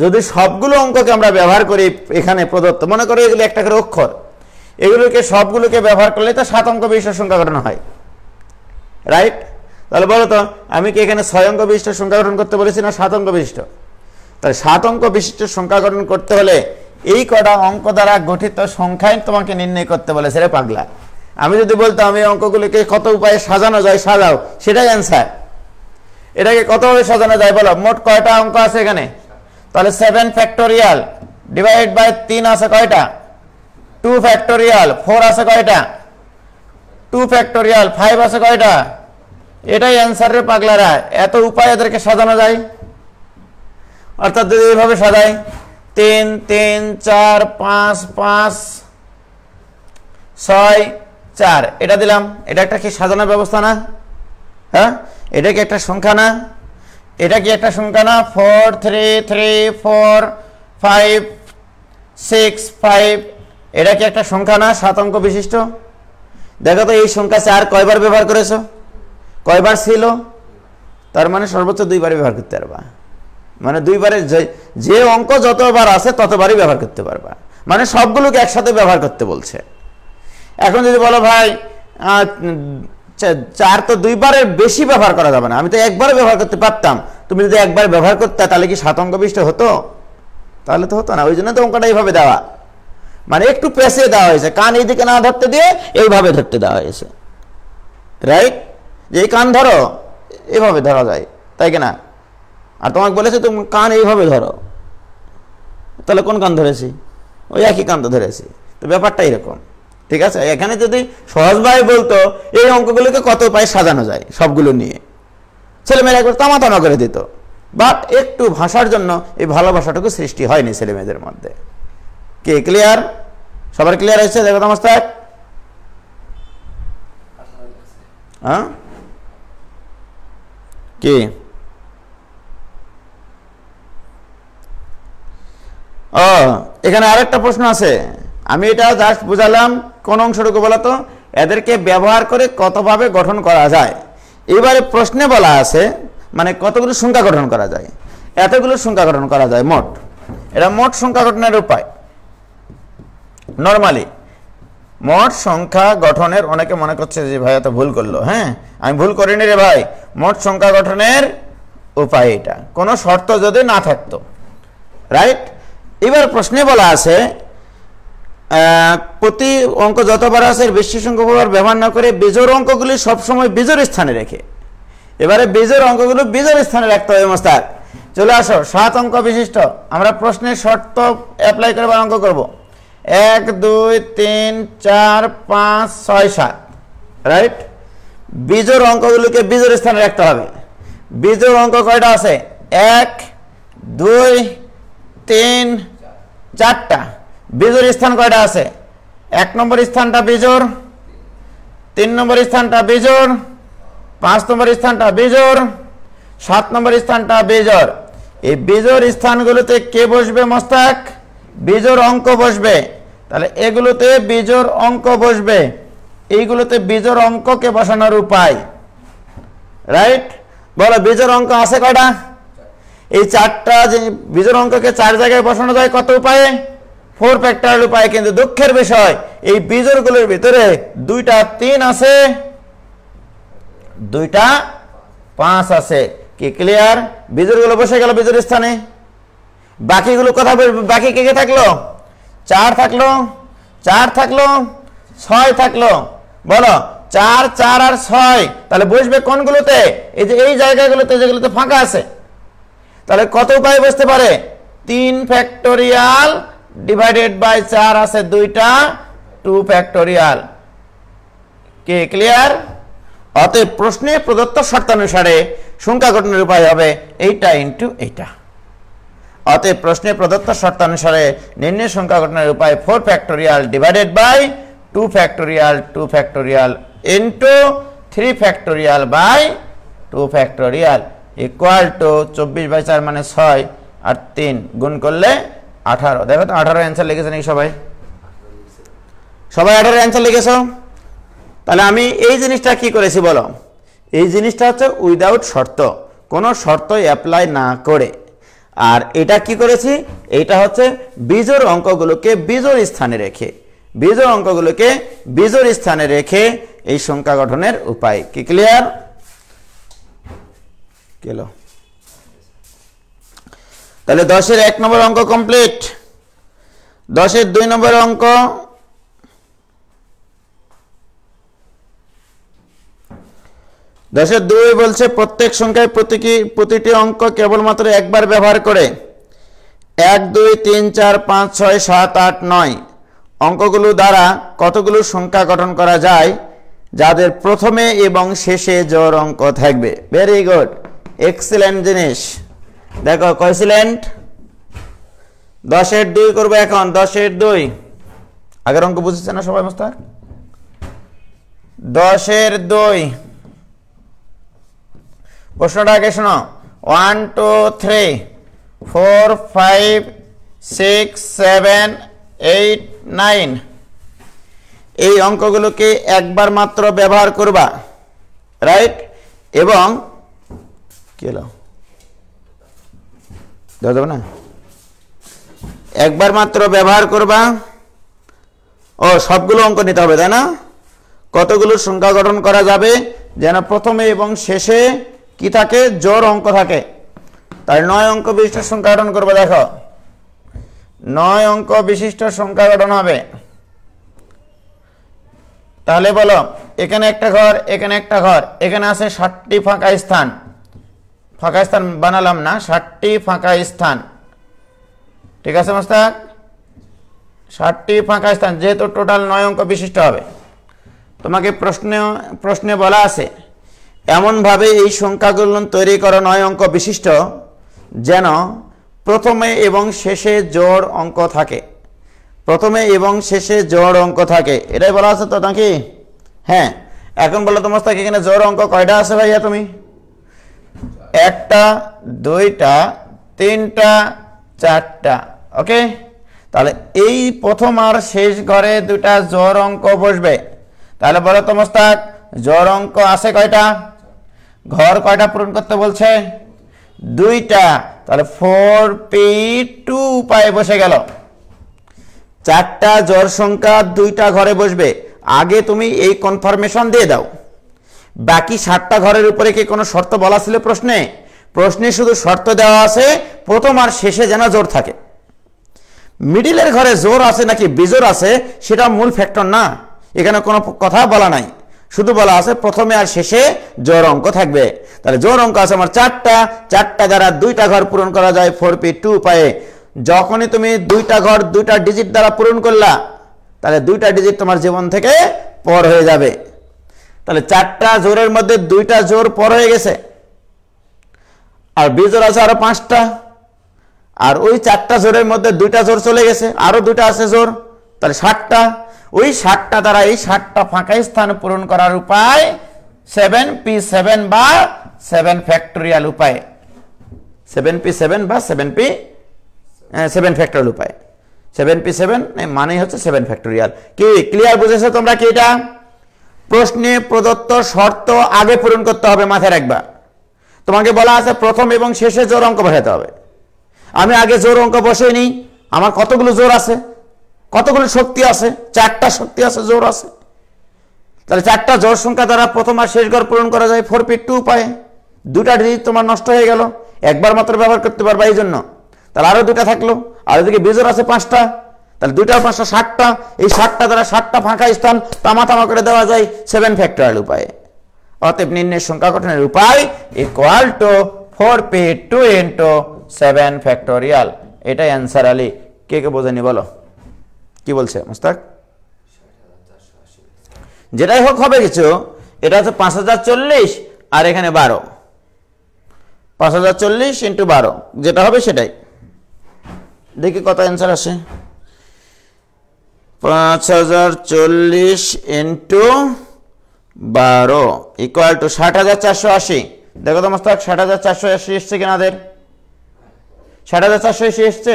যদি সবগুলো অঙ্ককে আমরা ব্যবহার করি, এখানে প্রদত্ত মনে করো এগুলো একটা করে অক্ষর, এগুলোকে সবগুলোকে ব্যবহার করলে তো 7 অঙ্ক বিশিষ্ট সংখ্যা গঠন হয়, রাইট? তাহলে বলো তো, আমি কি এখানে 6 অঙ্ক বিশিষ্ট সংখ্যা গঠন করতে বলেছি না 7 অঙ্ক বিশিষ্ট? তাহলে 7 অঙ্ক বিশিষ্ট সংখ্যা গঠন করতে হলে এই কটা অঙ্ক দ্বারা গঠিত সংখ্যাই তোমাকে নির্ণয় করতে বলেছে রে পাগলা। আমি যদি বলতাম এই অঙ্কগুলিকে কত উপায়ে সাজানো যায়, সাজাও, সেটাই অ্যান্সার। এটাকে কতভাবে সাজানো যায় বলো? মোট কয়টা অঙ্ক আছে এখানে? তাহলে 7 ফ্যাক্টোরিয়াল ডিভাইড বাই 3 আছে কয়টা? 2 ফ্যাক্টোরিয়াল। 4 আছে কয়টা? 2 ফ্যাক্টোরিয়াল। 5 আছে কয়টা? এটাই অ্যান্সার রে পাগলারা। এত উপায় এদেরকে সাজানো যায়। অর্থাৎ যদি এইভাবে সাজাই 3 3 4 5 5 6 4, এটা দিলাম, এটা একটা কি সাজানোর ব্যবস্থা না? হ্যাঁ, এটা কি একটা সংখ্যা না? এটা কি একটা সংখ্যা না? 4 3 3 4 5 6 5, এটা কি একটা সংখ্যা না 7 অঙ্ক বিশিষ্ট? দেখো তো এই সংখ্যা 4 কয়বার ব্যবহার করেছো, কয়বার ছিল? তার মানে সর্বোচ্চ 2 বার ব্যবহার করতে পারবা। মানে 2 বারে যে অঙ্ক যতবার আছে ততবারই ব্যবহার করতে পারবা, মানে সবগুলোকে একসাথে ব্যবহার করতে বলছে। এখন যদি বলো ভাই 4 তো 2 বারের বেশি ব্যবহার করা যাবে না, আমি তো একবারে ব্যবহার করতে পারতাম, তুমি যদি একবার ব্যবহার করতে তাহলে কি 7 অঙ্ক বিশিষ্ট হতো? তাহলে তো হতো না। ওই জন্য তো অঙ্কটা এইভাবে দেওয়া, মানে একটু পেঁচিয়ে দেওয়া হয়েছে, কান এইদিকে না ধরতে দিয়ে এইভাবে ধরতে দেওয়া হয়েছে, রাইট? যে এই কান ধরো, এভাবে ধরা যায়, তাই কিনা? আর তোমাকে বলেছে তুমি কান এইভাবে ধরো, তাহলে কোন কান ধরেছি? ওই একই কান তো ধরেছি। তো ব্যাপারটা এরকম, ঠিক আছে? এখানে যদি সহজভাবে বলতো এই অঙ্কগুলোকে কত উপায়ে সাজানো যায় সবগুলো নিয়ে, ছেলেমেয়েরা একবার তামা তামা করে দিত। বাট একটু ভাষার জন্য এই ভালোবাসাটুকু সৃষ্টি হয়নি ছেলেমেয়েদের মধ্যে। কে ক্লিয়ার? সবার ক্লিয়ার হয়েছে? দেখো নমস্কার। হ্যাঁ, কি ও এখানে আরেকটা প্রশ্ন আছে, আমি এটা জাস্ট বুঝালাম। কোন অংশটুকু বলতো? এদেরকে ব্যবহার করে কতভাবে গঠন করা যায়। এবারে প্রশ্নে বলা আছে মানে কতগুলো সংখ্যা গঠন করা যায়, এতগুলো সংখ্যা গঠন করা যায় মোট। এটা মোট সংখ্যা গঠনের উপায়। নরমালি মোট সংখ্যা গঠনের, অনেকে মনে করছে যে ভাই এত ভুল করলো। হ্যাঁ, আমি ভুল করিনি রে ভাই। মোট সংখ্যা গঠনের উপায় এটা, কোনো শর্ত যদি না থাকতো, রাইট? এবার প্রশ্নে বলা আছে প্রতি অঙ্ক যতবার আছে বেশি সংখ্যক ব্যবহার না করে বিজোড় অঙ্কগুলি সবসময় বিজোড় স্থানে রেখে। এবারে বীজের অঙ্কগুলো বীজের স্থানে রাখতে হবে মোস্তাক। চলে আসো, 7 অঙ্ক বিশিষ্ট আমরা প্রশ্নের শর্ত অ্যাপ্লাই করে অঙ্ক করব। 1 2 3 4 5 6 7, রাইট। বীজের অঙ্কগুলোকে বীজের স্থানে রাখতে হবে। বীজের অঙ্ক কয়টা আছে? 1 2 3 4টা। বীজের স্থান কয়টা আছে? 1 নম্বর স্থানটা বীজের, 3 নম্বর স্থানটা বীজের, 5 নম্বর স্থানটা বীজের, 7 নম্বর স্থানটা বীজের। এই বীজের স্থানগুলোতে কে বসবে মোস্তাক? বীজের অঙ্ক বসবে। তাহলে এগুলোতে বীজের অঙ্ক বসবে, এইগুলোতে বীজের অঙ্ককে বসানোর উপায়, রাইট। বলো বীজের অঙ্ক আছে কয়টা? এই 4টা যে বীজের অঙ্ককে 4 জায়গায় বসানো যায় কত উপায়ে? 4 ফ্যাক্টরিয়াল উপায়। কিন্তু দুঃখের বিষয় এই বীজেরগুলোর ভিতরে 2টা 3 আছে, 2টা 5 আছে। কি ক্লিয়ার? বীজেরগুলো বসে গেল বীজের স্থানে। বাকিগুলো কথা বাকি কে কে থাকলো? 4 থাকলো, 4 থাকলো, 6 থাকলো। বলো 4 4 আর 6 তাহলে বসবে কোনগুলোতে? এই যে এই জায়গাগুলোতে যেগুলোতে ফাঁকা আছে। তাহলে কত উপায় বসতে পারে? 3 ফ্যাক্টরিয়াল ডিভাইডেড বাই 4 আছে 2টা, 2 ফ্যাক্টরিয়াল। কি ক্লিয়ার? অতএব প্রশ্নে প্রদত্ত শর্তানুসারে সংখ্যা গঠনের উপায় হবে এইটা ইন্টু এইটা। অতএব প্রশ্নে প্রদত্ত শর্তানুসারে নির্ণয় সংখ্যা গঠনের উপায় 4 factorial divided by 2 factorial, 2 factorial into 3 factorial by 2 factorial equal to 24/4 মানে 6 আর 3 গুণ করলে 18। দেখো তো 18 অ্যান্সার লিখেছে নাকি সবাই? সবাই 18 অ্যান্সার লিখেছো? তাহলে আমি এই জিনিসটা কি করেছি বলো? এই জিনিসটা হচ্ছে উইদাউট শর্ত, কোনো শর্ত অ্যাপ্লাই না করে। আর এটা কি করেছি? এটা হচ্ছে বীজের অঙ্কগুলোকে বীজের স্থানে রেখে, বীজের অঙ্কগুলোকে বীজের স্থানে রেখে এই সংখ্যা গঠনের উপায়। কি ক্লিয়ার? গেল। তাহলে 10-এর 1 নম্বর অঙ্ক কমপ্লিট। 10-এর 2 নম্বর অঙ্ক, 10-এর 2 বলছে প্রত্যেক সংখ্যায় প্রতিটি অঙ্ক কেবলমাত্র একবার ব্যবহার করে 1 2 3 4 5 6 7 8 9 অঙ্কগুলো দ্বারা কতগুলো সংখ্যা গঠন করা যায় যাদের প্রথমে এবং শেষে জোড় অঙ্ক থাকবে? ভেরি গুড, এক্সিলেন্ট জিনিস। দেখো কোএফিসিয়েন্ট 10-এর 2 করবো এখন। 10-এর 2 আগের অঙ্ক বুঝেছে না সবাই মোস্তাক? 10-এর 2 প্রশ্নটা আগে শোনো। 1 2 3 4 5 6 7 8 9 এই অঙ্কগুলোকে একবার মাত্র ব্যবহার করবা, রাইট। এবং কি হলো দাদা না, একবার মাত্র ব্যবহার করবা। ও সবগুলো অঙ্ক নিতে হবে তাই না? কতগুলো সংখ্যা গঠন করা যাবে যেন প্রথমে এবং শেষে কি থাকে? জোড় অঙ্ক থাকে। তাই 9 অঙ্ক বিশিষ্ট সংখ্যা গঠন করবে। দেখো 9 অঙ্ক বিশিষ্ট সংখ্যা গঠন হবে। তাহলে বলো এখানে একটা ঘর, এখানে একটা ঘর, এখানে আছে 60টি ফাঁকা স্থান। ফাঁকা স্থান বানালাম না, 60টি ফাঁকা স্থান। ঠিক আছে মোস্তাক? 60টি ফাঁকা স্থান যেহেতু টোটাল 9 অঙ্ক বিশিষ্ট হবে। তোমাকে প্রশ্নে বলা আছে এমনভাবে এই সংখ্যাগুলো তৈরি করো 9 অঙ্ক বিশিষ্ট যেন প্রথমে এবং শেষে জোড় অঙ্ক থাকে। প্রথমে এবং শেষে জোড় অঙ্ক থাকে, এটাই বলা আছে তো নাকি? হ্যাঁ। এখন বলো তো মোস্তাক এখানে জোড় অঙ্ক কয়টা আছে ভাইয়া তুমি? 1টা 2টা 3টা 4টা। ওকে, তাহলে এই প্রথম আর শেষ ঘরে 2টা জোড় অঙ্ক বসবে। তাহলে বলো তো মোস্তাক জোড় অঙ্ক আছে কয়টা? ঘর কয়টা পূরণ করতে বলছে? 2টা। তাহলে 4p2 উপায়ে বসে গেল। 4টা জোড় সংখ্যা 2টা ঘরে বসবে। আগে তুমি এই কনফার্মেশন দিয়ে দাও। বাকি 7টা ঘরের উপরে কি কোনো শর্ত বলা ছিল প্রশ্নে? প্রশ্নে শুধু শর্ত দেওয়া আছে প্রথম আর শেষে যেন জোড় থাকে। মিডিলের ঘরে জোড় আছে নাকি বিজোড় আছে সেটা মূল ফ্যাক্টর না, এখানে কোনো কথা বলা নাই। শুধু বলা আছে প্রথমে আর শেষে জোড় অঙ্ক থাকবে। তাহলে জোড় অঙ্ক আছে আমার চারটা দ্বারা 2টা ঘর পূরণ করা যায় 4p2 উপায়ে। যখনই তুমি 2টা ঘর 2টা ডিজিট দ্বারা পূরণ করলা, তাহলে 2টা ডিজিট তোমার জীবন থেকে পর হয়ে যাবে। তাহলে 4টা জোড়ের মধ্যে 2টা জোড় পর হয়ে গেছে, আর বিজোড় আছে আরো 5টা, আর ওই 4টা জোড়ের মধ্যে 2টা জোড় চলে গেছে, আরো 2টা আছে জোড়, তাহলে 60টা। ওই 60টা দ্বারা এই 60টা ফাঁকা স্থান পূরণ করার উপায় 7p7 বা 7 ফ্যাক্টোরিয়াল উপায়। 7p7 বা 7 ফ্যাক্টোরিয়াল উপায়। 7p7 মানেই হচ্ছে 7 ফ্যাক্টোরিয়াল। কি ক্লিয়ার বুঝেছো তোমরা? কি এটা প্রশ্নে প্রদত্ত শর্ত আগে পূরণ করতে হবে, মাথায় রাখবা। তোমাকে বলা আছে প্রথম এবং শেষে জোড় অঙ্ক বসাতে হবে। আমি আগে জোড় অঙ্ক বসেই নিই, আমার কতগুলো জোড় আছে, কতগুলো শক্তি আছে, 4টা শক্তি আছে, জোড় আছে। তাহলে 4টা জোড় সংখ্যা দ্বারা প্রথম আর শেষ ঘর পূরণ করা যায় 4p2 উপায়ে। 2টা ডিজিট তোমার নষ্ট হয়ে গেল, একবার মাত্র ব্যবহার করতে পারবা এই জন্য। তাহলে আরো 2টা থাকলো, আর ওদিকে বিজোড় আছে 5টা, তাহলে 2টা 5টা 60টা। এই 60টা দ্বারা 60টা ফাঁকা স্থান তামা করে দেওয়া যায় 7 ফ্যাক্টোরিয়াল উপায়ে। অতএব নির্ণয় সংখ্যা গঠনের উপায় equal two 4p2 into 7 factorial. এটাই অ্যান্সার। আলী কে বোঝেনি বলো, কি বলছে মুস্তাক? যেটাই হোক হবে কিছু। এটা হচ্ছে 5040 আর এখানে 12, 5040 ইন্টু 12, যেটা হবে সেটাই। দেখি কত অ্যান্সার আসে। 5040 ইন্টু 12 ইকুয়াল টু 60,480। দেখো তো মুস্তাক 60,480 এসছে কিনা? 60,480 এসছে।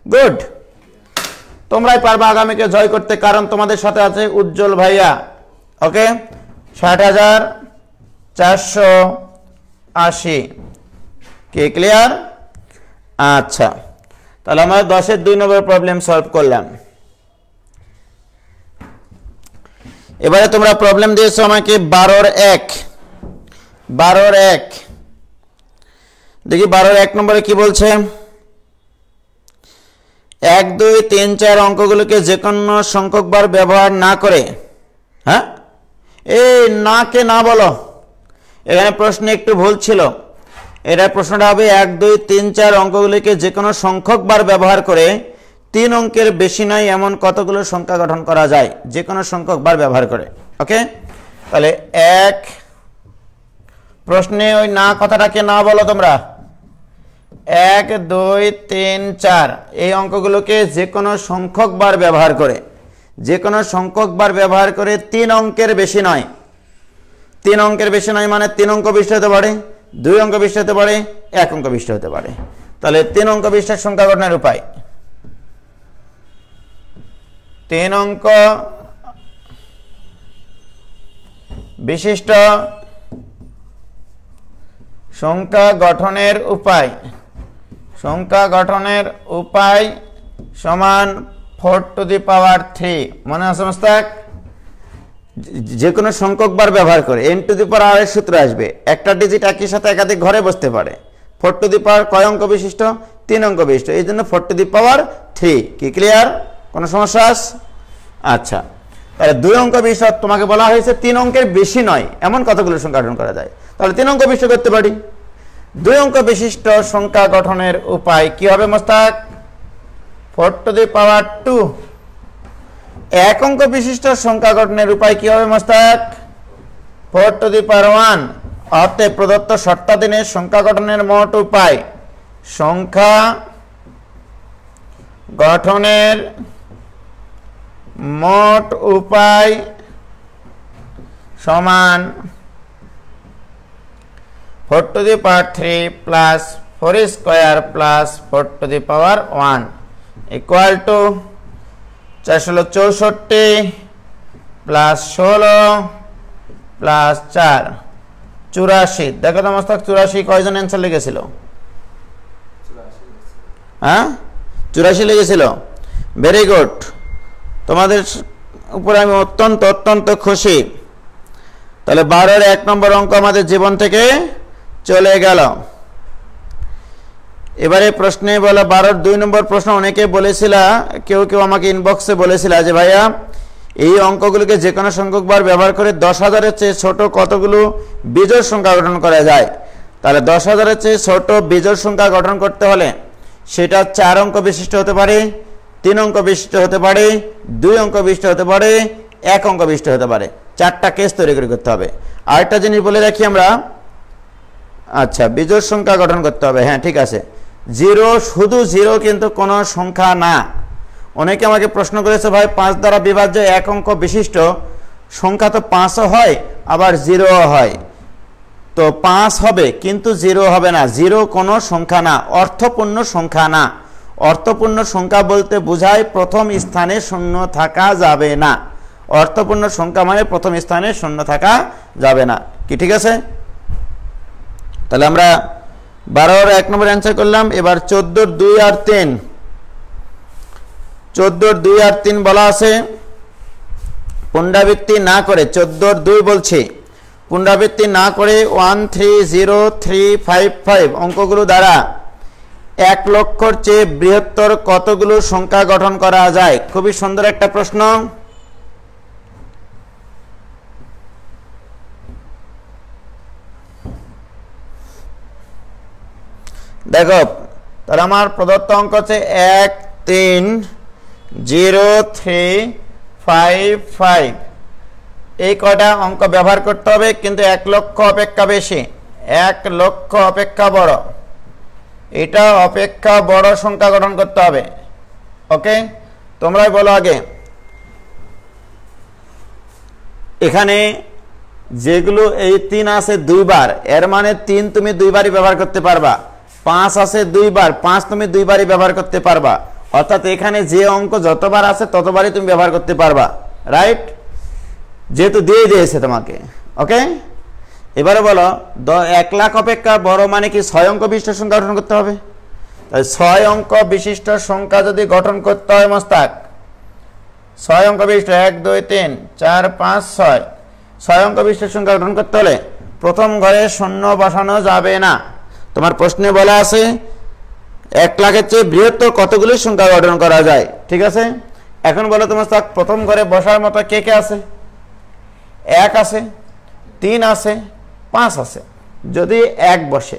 গুড, তোমরাই পারবা আগামীকে জয় করতে, কারণ তোমাদের সাথে আছে উজ্জ্বল ভাইয়া। ওকে, 60,480 কি ক্লিয়ার? আচ্ছা, তাহলে আমরা 10-এর 2 নম্বর প্রবলেম সলভ করলাম। এবারে তোমরা প্রবলেম দিয়েছো আমাকে 12-এর 1। 12-এর 1 দেখি 12-এর 1 নম্বরে কি বলছে। 1, 2, 3, 4 অঙ্কগুলোকে যে কোনো সংখ্যকবার ব্যবহার না করে, হ্যাঁ এই না কে না বলো, এখানে প্রশ্নে একটু ভুল ছিল। এটা প্রশ্নটা হবে 1, 2, 3, 4 অঙ্কগুলিকে যে কোনো সংখ্যকবার ব্যবহার করে 3 অঙ্কের বেশি নয় এমন কতগুলো সংখ্যা গঠন করা যায় যে কোনো সংখ্যকবার ব্যবহার করে। ওকে, তাহলে 1 প্রশ্নে ওই না কথাটাকে না বলো তোমরা। 1, 2, 3, 4 এই অঙ্কগুলোকে যে কোনো সংখ্যকবার ব্যবহার করে, যে কোনো সংখ্যকবার ব্যবহার করে 3 অঙ্কের বেশি নয়। 3 অঙ্কের বেশি নয় মানে 3 অঙ্ক বিশিষ্ট হতে পারে, 2 অঙ্ক বিশিষ্ট হতে পারে, 1 অঙ্ক বিশিষ্ট হতে পারে। তাহলে 3 অঙ্ক বিশিষ্ট সংখ্যা গঠনের উপায়, 3 অঙ্ক বিশিষ্ট সংখ্যা গঠনের উপায়, সংখ্যা গঠনের উপায় সমান 4 টু দি পাওয়ার 3। মনে আছে মুস্তাক? যে কোনো সংখ্যকবার ব্যবহার করে n to the power r এর সূত্র আসবে। একটা ডিজিট একই সাথে একাধিক ঘরে বসতে পারে। 4 টু দি পাওয়ার কয় অঙ্ক বিশিষ্ট? 3 অঙ্ক বিশিষ্ট, এই জন্য 4 টু দি পাওয়ার 3। কি ক্লিয়ার? কোনো সমস্যা আছে? আচ্ছা, তাহলে 2 অঙ্ক বিশিষ্ট তোমাকে বলা হয়েছে 3 অঙ্কের বেশি নয় এমন কতগুলো সংখ্যা গঠন করা যায়। তাহলে 3 অঙ্ক বিশিষ্ট করতে পারি। 2 অঙ্ক বিশিষ্ট সংখ্যা গঠনের উপায় কি হবে মুস্তাক? 4 টু দি পাওয়ার 2। 1 অঙ্ক বিশিষ্ট সংখ্যা গঠনের উপায় কি হবে মুস্তাক? 4 টু দি পাওয়ার 1। অতএব প্রদত্ত শর্তাধীনে সংখ্যা গঠনের মোট উপায়, সংখ্যা গঠনের মোট উপায় সমান 4 to the power 3 plus 4 square plus 4 to the power 1 equal to 464 plus 16 plus 4 84। দেখো তো মস্তক 84 কয়জন অ্যান্সার লিখেছিল? হ্যাঁ 84 লিখেছিল। ভেরি গুড, তোমাদের উপরে আমি অত্যন্ত অত্যন্ত খুশি। তাহলে 12-এর 1 নম্বর অঙ্ক আমাদের জীবন থেকে চলে গেল। এবারে প্রশ্নে বলা 12-এর 2 নম্বর প্রশ্ন অনেকে বলেছিল, কেউ কেউ আমাকে ইনবক্সে বলেছিল যে ভাইয়া এই অঙ্কগুলোকে যে কোনো সংখ্যক বার ব্যবহার করে 10,000-এর চেয়ে ছোট কতগুলো বিজোড় সংখ্যা গঠন করা যায়। তাহলে 10,000-এর চেয়ে ছোট বিজোড় সংখ্যা গঠন করতে হলে সেটা 4 অঙ্ক বিশিষ্ট হতে পারে, 3 অঙ্ক বিশিষ্ট হতে পারে, 2 অঙ্ক বিশিষ্ট হতে পারে, 1 অঙ্ক বিশিষ্ট হতে পারে। 4টা কেস তৈরি করতে হবে। আরেকটা জিনিস বলে রাখি আমরা, আচ্ছা বিজোড় সংখ্যা গঠন করতে হবে, হ্যাঁ ঠিক আছে। জিরো, শুধু জিরো কিন্তু কোনো সংখ্যা না। অনেকে আমাকে প্রশ্ন করেছে, ভাই 5 দ্বারা বিভাজ্য 1 অঙ্ক বিশিষ্ট সংখ্যা তো 5ও হয় আবার 0ও হয়, তো 5 হবে কিন্তু 0 হবে না। 0 কোনো সংখ্যা না, অর্থপূর্ণ সংখ্যা না। অর্থপূর্ণ সংখ্যা বলতে বোঝায় প্রথম স্থানে শূন্য থাকা যাবে না। অর্থপূর্ণ সংখ্যা মানে প্রথম স্থানে শূন্য থাকা যাবে না, কি ঠিক আছে? তাহলে আমরা 12 1 নম্বর অ্যান্সার করলাম। এবার 14 2 আর 3, 14 2 আর 3 বলা আছে পুনরাবৃত্তি না করে, 14 2 বলছি পুনরাবৃত্তি না করে 1 3 0 3 5 5 অঙ্কগুলো দ্বারা 1 লক্ষর চেয়ে বৃহত্তর কতগুলো সংখ্যা গঠন করা যায়? খুবই সুন্দর একটা প্রশ্ন। দেখো, তাহলে আমার প্রদত্ত অঙ্ক হচ্ছে 1 3 0 3 5 5। এই কয়টা অঙ্ক ব্যবহার করতে হবে, কিন্তু 1 লক্ষ অপেক্ষা বেশি, 1 লক্ষ অপেক্ষা বড়, এটা অপেক্ষা বড় সংখ্যা গঠন করতে হবে। ওকে, তোমরাই বলো আগে। এখানে যেগুলো এই 3 আছে 2 বার, এর মানে 3 তুমি 2 বারই ব্যবহার করতে পারবা। 5 আছে 2 বার, 5 তুমি 2 বারই ব্যবহার করতে পারবা। অর্থাৎ এখানে যে অঙ্ক যতবার আছে ততবারই তুমি ব্যবহার করতে পারবা, রাইট? যেহেতু দিয়ে দিয়েছে তোমাকে। ওকে, এবারে বলো 1 লাখ অপেক্ষা বড় মানে কি 6 অঙ্ক বিশিষ্ট সংখ্যা গঠন করতে হবে। তাই 6 অঙ্ক বিশিষ্ট সংখ্যা যদি গঠন করতে হয় মোস্তাক, 6 অঙ্ক বিশিষ্ট 1 2 3 4 5 6, 6 অঙ্ক বিশিষ্ট সংখ্যা গঠন করতে হলে প্রথম ঘরে শূন্য বসানো যাবে না। তোমার প্রশ্নে বলা আছে 1 লাখের চেয়ে বৃহত্তর কতগুলো সংখ্যা গঠন করা যায়, ঠিক আছে? এখন বলো তোমার প্রথম ঘরে বসার মতো কে কে আছে? 1 আছে, 3 আছে, 5 আছে। যদি 1 বসে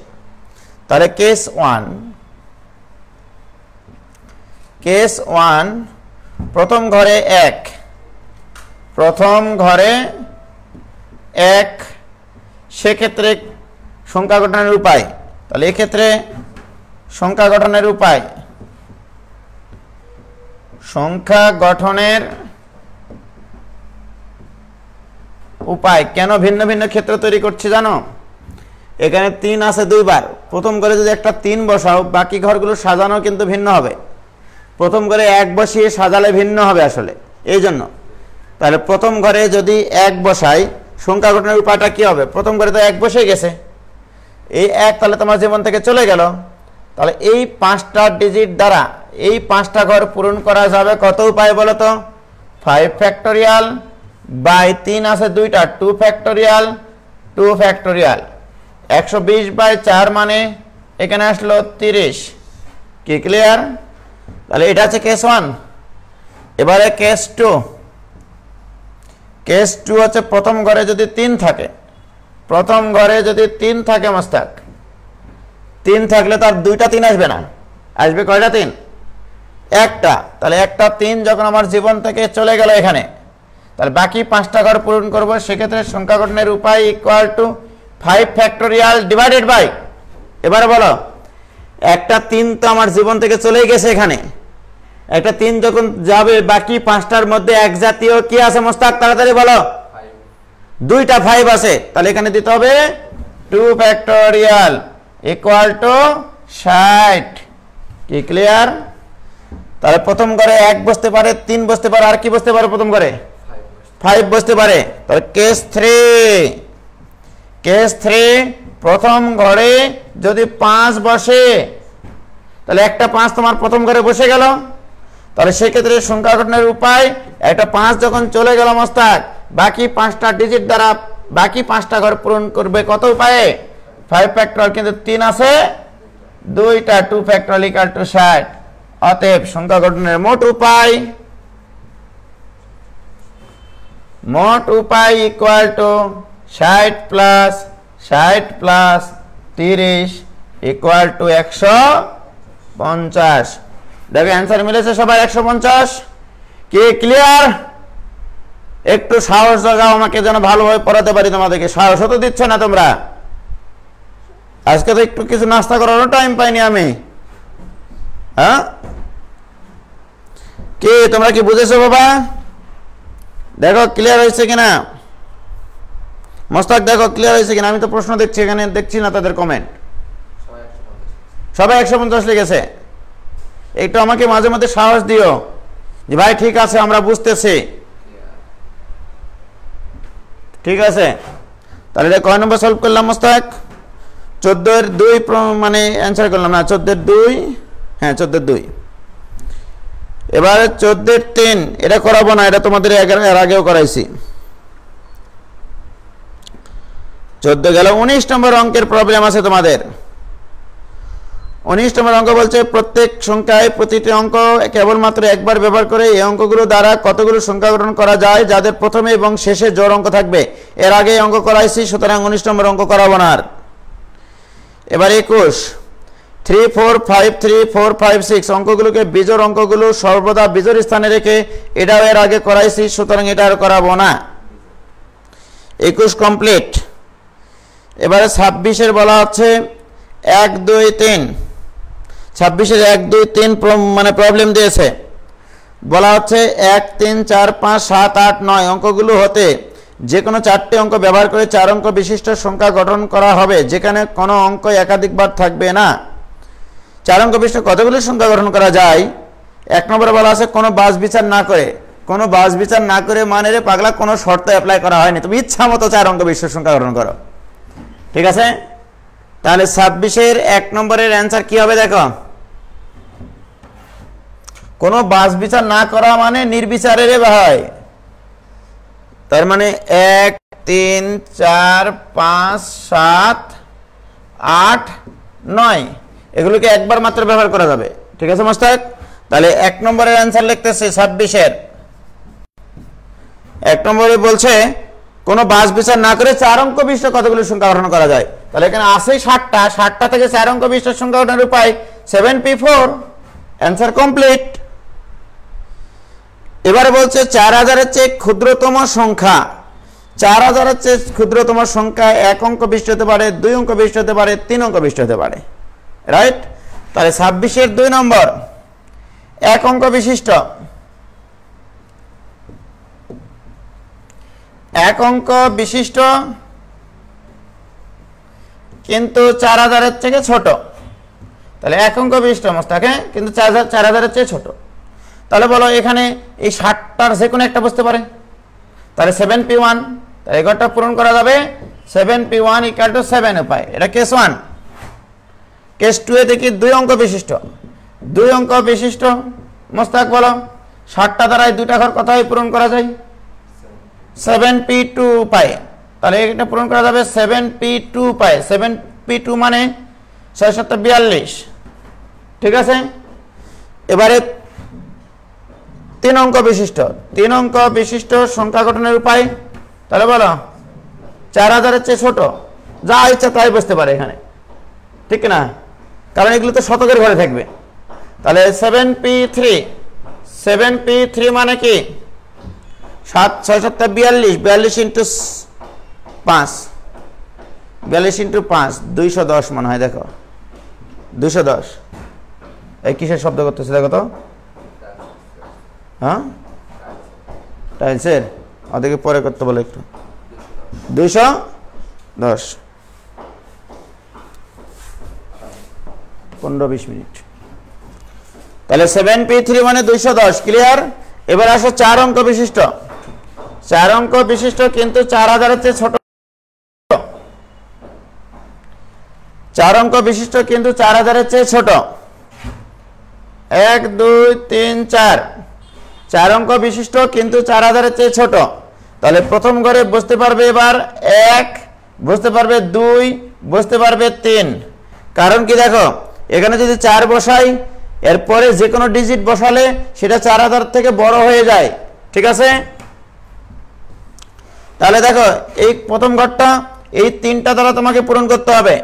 তাহলে কেস 1, কেস 1 প্রথম ঘরে 1, প্রথম ঘরে 1, সেক্ষেত্রে সংখ্যা গঠনের উপায়, তাহলে এক্ষেত্রে সংখ্যা গঠনের উপায়, সংখ্যা গঠনের উপায় কেন ভিন্ন ভিন্ন ক্ষেত্র তৈরি করছি জানো? এখানে 3 আছে 2 বার, প্রথম ঘরে যদি একটা 3 বসাও বাকি ঘরগুলো সাজানো কিন্তু ভিন্ন হবে। প্রথম ঘরে 1 বসিয়ে সাজালে ভিন্ন হবে আসলে, এই জন্য। তাহলে প্রথম ঘরে যদি 1 বসাই সংখ্যা গঠনের উপায়টা কি হবে? প্রথম ঘরে তো 1 বসে গেছে, এই 1 তাহলে তোমার জীবন থেকে চলে গেল। তাহলে এই 5টা ডিজিট দ্বারা এই 5টা ঘর পূরণ করা যাবে কত উপায় বলো তো? 5 ফ্যাক্টোরিয়াল বাই 3 আছে 2টা, 2 ফ্যাক্টোরিয়াল 2 ফ্যাক্টোরিয়াল। 120 বাই 4 মানে এখানে আসলো 30, কি ক্লিয়ার? তাহলে এটা আছে কেস 1। এবারে কেস 2, কেস 2 হচ্ছে প্রথম ঘরে যদি 3 থাকে, প্রথম ঘরে যদি 3 থাকে মোস্তাক, 3 থাকলে তার 2টা 3 আসবে না, আসবে কয়টা 3? একটা। তাহলে একটা 3 যখন আমার জীবন থেকে চলে গেল এখানে, তাহলে বাকি 5টা ঘর পূরণ করব। সেক্ষেত্রে সংখ্যা গঠনের উপায় equal to 5 factorial divided by, এবারে বলো একটা 3 তো আমার জীবন থেকে চলেই গেছে, এখানে একটা 3 যখন যাবে বাকি 5টার মধ্যে এক জাতীয় কি আছে মোস্তাক? তাড়াতাড়ি বলো। 2টা 5 আছে, তাহলে এখানে দিতে হবে 2 ফ্যাক্টোরিয়াল ইকুয়াল টু 60, কি ক্লিয়ার? তাহলে প্রথম ঘরে 1 বসতে পারে, 3 বসতে পারে, আর কি বসতে পারে? প্রথম ঘরে 5 বসতে পারে। তাহলে কেস 3, কেস 3 প্রথম ঘরে যদি 5 বসে তাহলে একটা 5 তোমার প্রথম ঘরে বসে গেল। তাহলে সেক্ষেত্রে সংখ্যা গঠনের উপায়, একটা 5 যখন চলে গেল মোস্তাক, বাকি 5টা ডিজিট দ্বারা বাকি 5টা ঘর পূরণ করবে কত উপায়ে? 5 ফ্যাক্টোরিয়াল, কিন্তু 3 আছে 2টা, 2 ফ্যাক্টোরিয়াল ইকুয়াল টু 60। অতএব সংখ্যা গঠনের মোট উপায় মোট উপায় equal two 60 plus 60 plus 30 equal to 150। দেখো অ্যান্সার মিলেছে সবাই 150। কি ক্লিয়ার? একটু সাহস জাগাও আমাকে যেন ভালোভাবে পড়াতে পারি তোমাদেরকে। সাহস তো দিচ্ছ না তোমরা। আজকে তো একটু কিছু নাস্তা করারও টাইম পাইনি আমি। হ্যাঁ কি তোমরা কি বুঝেছো বাবা? দেখো ক্লিয়ার হয়েছে কিনা? মোস্তাক দেখো ক্লিয়ার হয়েছে কিনা? আমি তো প্রশ্ন দেখছি এখানে, দেখছি না তাদের কমেন্ট। সবাই 150 লিখেছে। একটু আমাকে মাঝে মাঝে সাহস দিও যে ভাই ঠিক আছে আমরা বুঝতেছি। ঠিক আছে, তাহলে এটা কয় নম্বর সলভ করলাম মোস্তাক? 14-2 মানে অ্যান্সার করলাম না, 14-2। হ্যাঁ 14-2। এবারে 14-3 এটা করাবো না, এটা তোমাদের এর আগেও করাইছি। 14 গেল। 19 নম্বর অঙ্কের প্রবলেম আছে তোমাদের। 19 নম্বর অঙ্ক বলছে প্রত্যেক সংখ্যায় প্রতিটি অঙ্ক কেবলমাত্র একবার ব্যবহার করে এই অঙ্কগুলো দ্বারা কতগুলো সংখ্যা গঠন করা যায় যাদের প্রথমে এবং শেষে জোড় অঙ্ক থাকবে। এর আগে অঙ্ক করাইছি, সুতরাং 19 নম্বর অঙ্ক করাবো না আর। এবার 21 3 4 5 3 4 5 6 অঙ্কগুলোকে বিজোড় অঙ্কগুলো সর্বদা বিজোড় স্থানে রেখে এটাও এর আগে করাইছি, সুতরাং এটা আর করাবো না। 21 কমপ্লিট। এবারে 26-এর বলা হচ্ছে 1 2 3। 26-এর 1 2 3 মানে প্রবলেম দিয়েছে। বলা হচ্ছে 1 3 4 5 7 8 9 অঙ্কগুলো হতে যে কোনো 4টি অঙ্ক ব্যবহার করে 4 অঙ্ক বিশিষ্ট সংখ্যা গঠন করা হবে যেখানে কোনো অঙ্ক একাধিকবার থাকবে না। 4 অঙ্ক বিশিষ্ট কতগুলো সংখ্যা গঠন করা যায়? 1 নম্বরে বলা আছে কোনো বাছ বিচার না করে। কোনো বাছ বিচার না করে মানে রে পাগলা কোনো শর্ত অ্যাপ্লাই করা হয়নি, তুমি ইচ্ছা মতো 4 অঙ্ক বিশিষ্ট সংখ্যা গঠন করো। ঠিক আছে, তাহলে 26-এর 1 নম্বরের অ্যান্সার কি হবে দেখো। কোনো বাছ বিচার না করা মানে নির্বিচারে রে ভাই। তার মানে 1 3 4 5 7 8 9 এগুলোকে একবার মাত্র ব্যবহার করা যাবে। ঠিক আছে মোস্তাক? তাহলে 1 নম্বরের অ্যান্সার লিখতেছি 26-এর 1 নম্বরে বলছে কোনো বাছ বিচার না করে 4 অঙ্ক বিশিষ্ট কতগুলো সংখ্যা গঠন করা যায়। তাহলে এখানে আছে 60টা থেকে 4 অঙ্ক বিশিষ্ট সংখ্যা গঠনের উপায় 7p4। Answer complete. এবারে বলছে 4000-এর চেয়ে ক্ষুদ্রতম সংখ্যা। 4000-এর চেয়ে ক্ষুদ্রতম সংখ্যা 1 অঙ্ক বিশিষ্ট হতে পারে, 2 অঙ্ক বিশিষ্ট হতে পারে, 3 অঙ্ক বিশিষ্ট হতে পারে। রাইট? তাহলে 26-এর 2 নম্বর 1 অঙ্ক বিশিষ্ট। 1 অঙ্ক বিশিষ্ট কিন্তু 4000-এর থেকে ছোট। তাহলে 1 অঙ্ক বিশিষ্ট মোস্তাকে কিন্তু 4000-এর চেয়ে ছোট। তাহলে বলো এখানে এই 60টার যে কোনো একটা বসতে পারে। তাহলে 7p1, তাহলে এই ঘরটা পূরণ করা যাবে। 7p1 = 7 উপায়। এটা কেস 1। কেস 2 এ দেখি 2 অঙ্ক বিশিষ্ট। 2 অঙ্ক বিশিষ্ট মোস্তাক বলো 60টা দ্বারাই 2টা ঘর কত হয় পূরণ করা যায়? 7p2 পায়। তাহলে এটা পূরণ করা যাবে 7p2 পায়। 7p2 মানে 6 7 42। ঠিক আছে, এবারে 3 অঙ্ক বিশিষ্ট। 3 অঙ্ক বিশিষ্ট সংখ্যা গঠনের উপায় তাহলে বলো 4000-এর চেয়ে ছোট, যা ইচ্ছা তাই বসতে পারে এখানে। ঠিক না? কারণ এগুলো তো শতকের ঘরে থাকবে। তাহলে 7p3। 7p3 মানে কি 7 6 7 42। 42 ইন্টু 5, 42 ইন্টু 5 210 মনে হয়। দেখো 210 এই কিসের শব্দ করতেছে দেখো তো। হ্যাঁ টাইলসের, ওদেরকে পরে করতে বলে একটু। 210 15-20 মিনিট। তাহলে 7p3 মানে 210। ক্লিয়ার? এবার আসো 4 অঙ্ক বিশিষ্ট। 4 অঙ্ক বিশিষ্ট কিন্তু 4000-এর চেয়ে ছোট। 4 অঙ্ক বিশিষ্ট কিন্তু 4000-এর চেয়ে ছোট। 1 2 3 4 4 অঙ্ক বিশিষ্ট কিন্তু 4000-এর চেয়ে ছোট। তাহলে প্রথম ঘরে বসতে পারবে এবার 1, বসতে পারবে 2, বসতে পারবে 3। কারণ কি দেখো এখানে যদি 4 বসাই এরপরে যে কোনো ডিজিট বসালে সেটা 4000 থেকে বড় হয়ে যায়। ঠিক আছে, তাহলে দেখো এই প্রথম ঘরটা এই তিনটা দ্বারা তোমাকে পূরণ করতে হবে।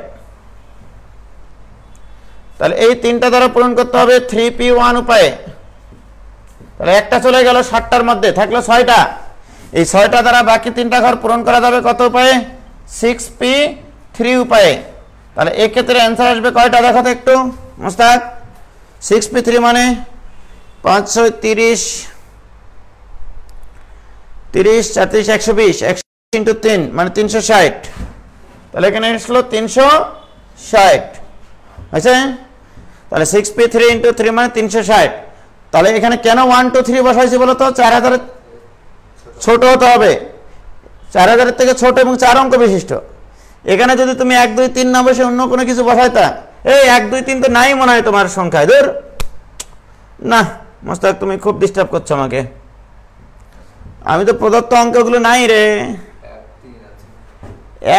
তাহলে এই তিনটা দ্বারা পূরণ করতে হবে 3p1 উপায়ে। তাহলে একটা চলে গেল 60টার মধ্যে, থাকলো 6টা। এই 6টা দ্বারা বাকি তিনটা ঘর পূরণ করা যাবে কত উপায়ে? 6p3 উপায়ে। তাহলে এই ক্ষেত্রে অ্যান্সার আসবে কয়টা দেখো তো একটু মোস্তাক। 6p3 মানে 530 30 34 120 120 × 3 মানে 360। তাহলে এখানে আসলো 360 আছে। তাহলে 6p3 × 3 মানে 360। তাহলে এখানে কেন 1 2 3 বসাইছি বলো তো? 4000 ছোট হতে হবে, 4000 থেকে ছোট এবং 4 অঙ্ক বিশিষ্ট। এখানে যদি তুমি 1 2 3 না বসে অন্য কোনো কিছু বসাইতা, এই 1 2 3 তো নাই মনে হয় তোমার সংখ্যায়। দূর না মোস্তাক, তুমি খুব ডিস্টার্ব করছো আমাকে। আমি তো প্রদত্ত অঙ্কগুলো নাই রে।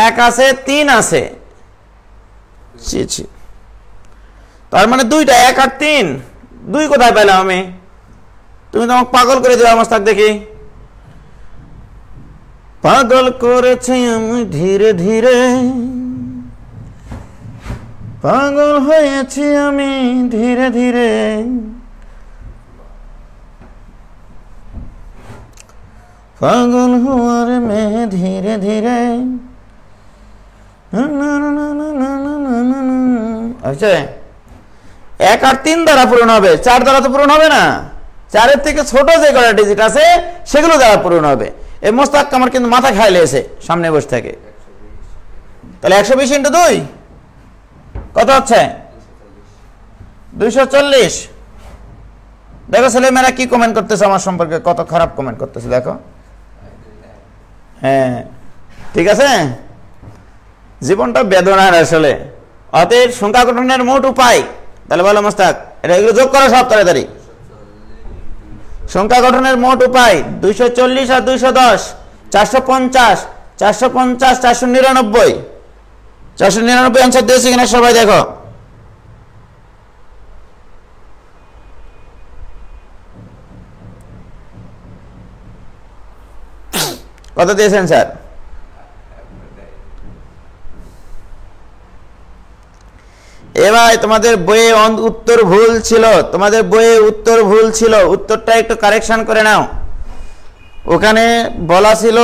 1 আছে 3 আছে, তার মানে 2টা 1 আর 3। 2 কোথায় পেলাম আমি? তুমি তো আমাকে পাগল করে দেবে মোস্তাক দেখি। পাগল করেছে আমি ধীরে ধীরে, পাগল হয়েছি আমি ধীরে ধীরে। পাগল হওয়ার মেয়ে ধীরে ধীরে। আচ্ছা 1 আর 3 দ্বারা পূরণ হবে, 4 দ্বারা তো পূরণ হবে না। 4-এর থেকে ছোট যে কটা ডিজিট আছে সেগুলো দ্বারা পূরণ হবে। এই মোস্তাক আমার কিন্তু মাথা খাই লেছে সামনে বসে থাকে। তাহলে 120 × 2 কত হচ্ছে? 240। দেখো ছেলেমেয়েরা কি কমেন্ট করতেছে আমার সম্পর্কে, কত খারাপ কমেন্ট করতেছে দেখো। হ্যাঁ ঠিক আছে, জীবনটা বেদনার আসলে। অতএব সংখ্যা গঠনের মোট উপায়, তাহলে বলো মোস্তাক এটা এগুলো যোগ করো সব তাড়াতাড়ি। সংখ্যা গঠনের মোট উপায় 240 আর 210 450 450 499 499 অ্যান্সার দিয়েছে কিনা সবাই দেখো। কত দিয়েছেন স্যার? এবার তোমাদের বইয়ে উত্তর ভুল ছিল, তোমাদের বইয়ে উত্তর ভুল ছিল, উত্তরটা একটু কারেকশন করে নাও। ওখানে বলা ছিল,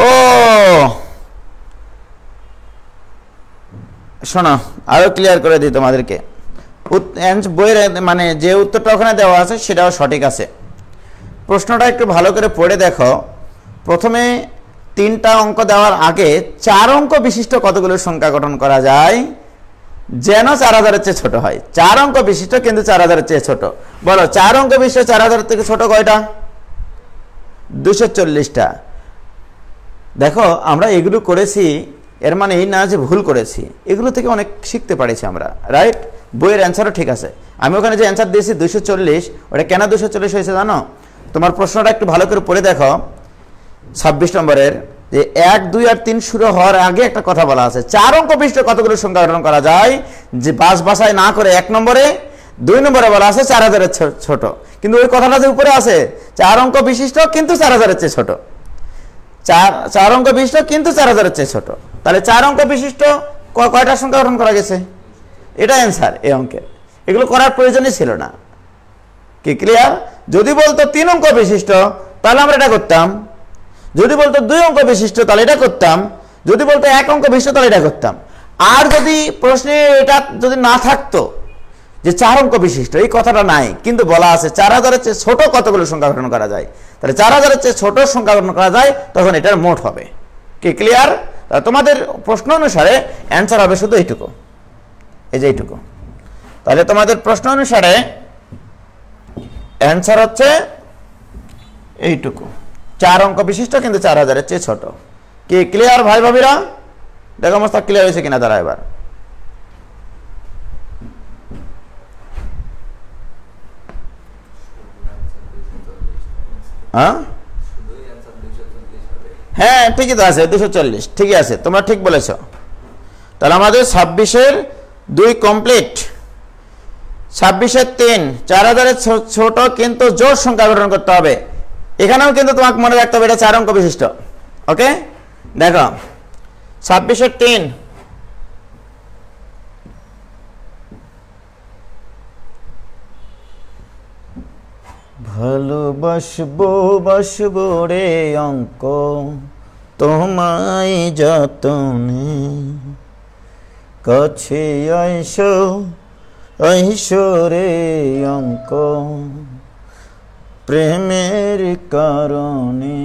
ও শোনো আরো ক্লিয়ার করে দিই তোমাদেরকে। বইয়ের মানে যে উত্তরটা ওখানে দেওয়া আছে সেটাও সঠিক আছে। প্রশ্নটা একটু ভালো করে পড়ে দেখো। প্রথমে 3টা অঙ্ক দেওয়ার আগে 4 অঙ্ক বিশিষ্ট কতগুলো সংখ্যা গঠন করা যায় যেন 4000-এর চেয়ে ছোট হয়। 4 অঙ্ক বিশিষ্ট কিন্তু 4000-এর চেয়ে ছোট। বলো 4 অঙ্ক বিশিষ্ট 4000-এর থেকে ছোট কয়টা? 240টা। দেখো আমরা এগুলো করেছি, এর মানে এই না যে ভুল করেছি, এগুলো থেকে অনেক শিখতে পারেছি আমরা, রাইট? বইয়ের অ্যান্সারও ঠিক আছে। আমি ওখানে যে অ্যান্সার দিয়েছি 240, ওটা কেন 240 হয়েছে জানো? তোমার প্রশ্নটা একটু ভালো করে পড়ে দেখো। 26 নম্বরের যে 1 2 আর 3 শুরু হওয়ার আগে একটা কথা বলা আছে, 4 অঙ্ক বিশিষ্ট কতগুলো সংখ্যা গঠন করা যায়, যে বাছাই না করে 1 নম্বরে 2 নম্বরে বলা আছে 4000-এর ছোট। কিন্তু ওই কথাটা যে উপরে আছে 4 অঙ্ক বিশিষ্ট কিন্তু 4000-এর চেয়ে ছোট, 4 অঙ্ক বিশিষ্ট কিন্তু 4000-এর চেয়ে ছোট। তাহলে 4 অঙ্ক বিশিষ্ট কয়টা সংখ্যা গঠন করা গেছে? এটা অ্যান্সার এই অঙ্কের। এগুলো করার প্রয়োজনই ছিল না। কি ক্লিয়ার? যদি বলতো 3 অঙ্ক বিশিষ্ট তাহলে আমরা এটা করতাম, যদি বলতো 2 অঙ্ক বিশিষ্ট তাহলে এটা করতাম, যদি বলতো 1 অঙ্ক বিশিষ্ট তাহলে এটা করতাম। আর যদি প্রশ্নে এটা যদি না থাকতো যে 4 অঙ্ক বিশিষ্ট, এই কথাটা নাই, কিন্তু বলা আছে 4000-এর চেয়ে ছোট কতগুলো সংখ্যা গঠন করা যায়, তাহলে 4000-এর চেয়ে ছোট সংখ্যা গঠন করা যায়, তখন এটার মোট হবে। কি ক্লিয়ার? তোমাদের প্রশ্ন অনুসারে অ্যান্সার হবে শুধু এইটুকু, এই যে এইটুকু। তাহলে তোমাদের প্রশ্ন অনুসারে অ্যান্সার হচ্ছে এইটুকু, 4 অঙ্ক বিশিষ্ট কিন্তু 4000-এর চেয়ে ছোট। কি ক্লিয়ার ভাই ভাবিরা? দেখো মোস্তাক ক্লিয়ার হয়েছে কিনা তারা এবার। হ্যাঁ ঠিকই তো আছে, 240 ঠিকই আছে, তোমরা ঠিক বলেছ। তাহলে আমাদের 26-এর 2 কমপ্লিট, 26-এর 3, 4000-এর ছোট কিন্তু জোড় সংখ্যা গঠন করতে হবে। এখানেও কিন্তু তোমাকে মনে রাখতে হবে এটা 4 অঙ্ক বিশিষ্ট। ওকে, দেখো 26-3 ভালোবাসবো বাসবো রে অঙ্ক তোমায় যতনে, কাছে আইসো আইসো রে অঙ্ক প্রেমের কারণে।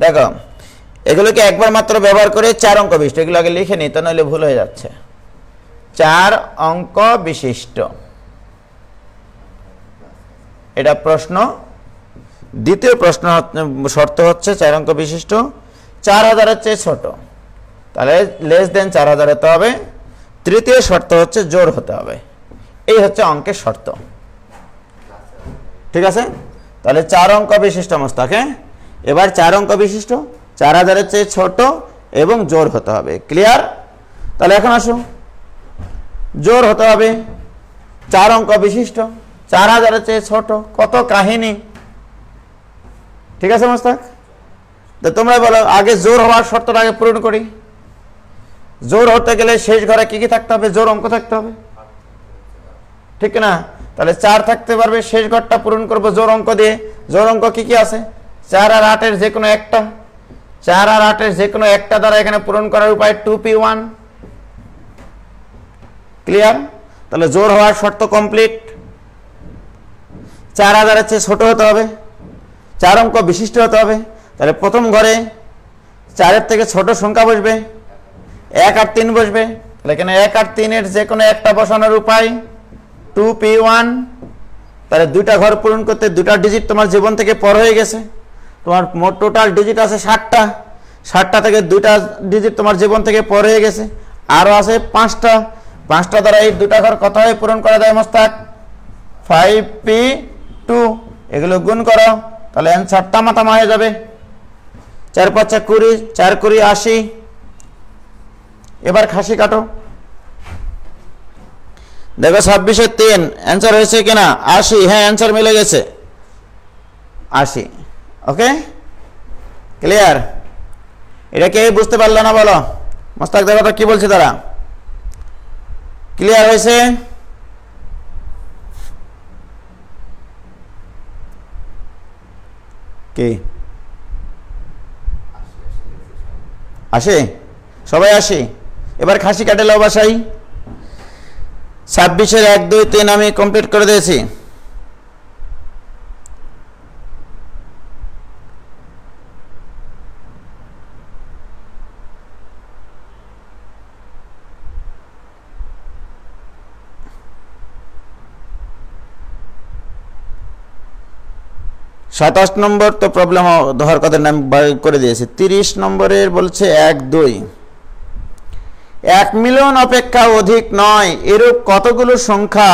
দেখো এগুলোকে একবার মাত্র ব্যবহার করে 4 অঙ্ক বিশিষ্ট, এগুলো আগে লিখে নিই, তা নইলে ভুল হয়ে যাচ্ছে। 4 অঙ্ক বিশিষ্ট, এটা প্রশ্ন। দ্বিতীয় প্রশ্ন শর্ত হচ্ছে 4 অঙ্ক বিশিষ্ট, 4000-এর চেয়ে ছোট, তাহলে লেস দেন 4000 হতে হবে। তৃতীয় শর্ত হচ্ছে জোর হতে হবে। এই হচ্ছে অঙ্কের শর্ত, ঠিক আছে? তাহলে 4 অঙ্ক বিশিষ্ট মোস্তাকে, এবার 4 অঙ্ক বিশিষ্ট, 4000-এর চেয়ে ছোট এবং জোর হতে হবে। ক্লিয়ার? তাহলে এখন আসো, জোর হতে হবে, 4 অঙ্ক বিশিষ্ট, 4000-এর চেয়ে ছোট, কত কাহিনী, ঠিক আছে মোস্তাক? তো তোমরা বলো আগে জোর হওয়ার শর্তটা আগে পূরণ করি। জোর হতে গেলে শেষ ঘরে কি কি থাকতে হবে? জোর অঙ্ক থাকতে হবে, ঠিক না? তাহলে 4 থাকতে পারবে, শেষ ঘরটা পূরণ করবো জোর অঙ্ক দিয়ে। জোর অঙ্ক কি কি আছে? 4 আর 8-এর যে কোনো একটা, 4 আর 8-এর যে কোনো একটা দ্বারা এখানে পূরণ করার উপায় 2p1। ক্লিয়ার? তাহলে জোর হওয়ার শর্ত কমপ্লিট। 4000-এর চেয়ে ছোট হতে হবে, 4 অঙ্ক বিশিষ্ট হতে হবে। তাহলে প্রথম ঘরে 4-এর থেকে ছোট সংখ্যা বসবে, 1 আর 3 বসবে। তাহলে এখানে 1 আর 3-এর যে কোনো একটা বসানোর উপায় 2p1। তাহলে 2টা ঘর পূরণ করতে 2টা ডিজিট তোমার জীবন থেকে পর হয়ে গেছে। তোমার মোট টোটাল ডিজিট আছে 60টা, 60টা থেকে 2টা ডিজিট তোমার জীবন থেকে পর হয়ে গেছে। আরও আছে 5টা, 5টা দ্বারা এই 2টা ঘর কত হয়ে পূরণ করা যায় মোস্তাক? 5p2। এগুলো গুণ করো, তাহলে অ্যান্সার তামা হয়ে যাবে। 4 × 5 = 20, 4 × 20 = 80। এবার খাসি কাটো, দেখো 26-3 অ্যান্সার হয়েছে কিনা? 80। হ্যাঁ, অ্যান্সার মিলে গেছে, 80। ওকে, ক্লিয়ার? এটা কে বুঝতে পারলো না বলো? মোস্তাক দেখো তো কি বলছে তারা। ক্লিয়ার হয়েছে? কি 80? সবাই 80। এবার খাসি কাটে লাও বাসাই। 26-এর 1, 2, 3 আমি কমপ্লিট করে দিয়েছি। সাতাশ নম্বর তো প্রবলেম হওয়ার কথা নাম করে দিয়েছে। 30 নম্বরের বলছে 1, 2 1 মিলিয়ন অপেক্ষা অধিক নয় এরূপ কতগুলো সংখ্যা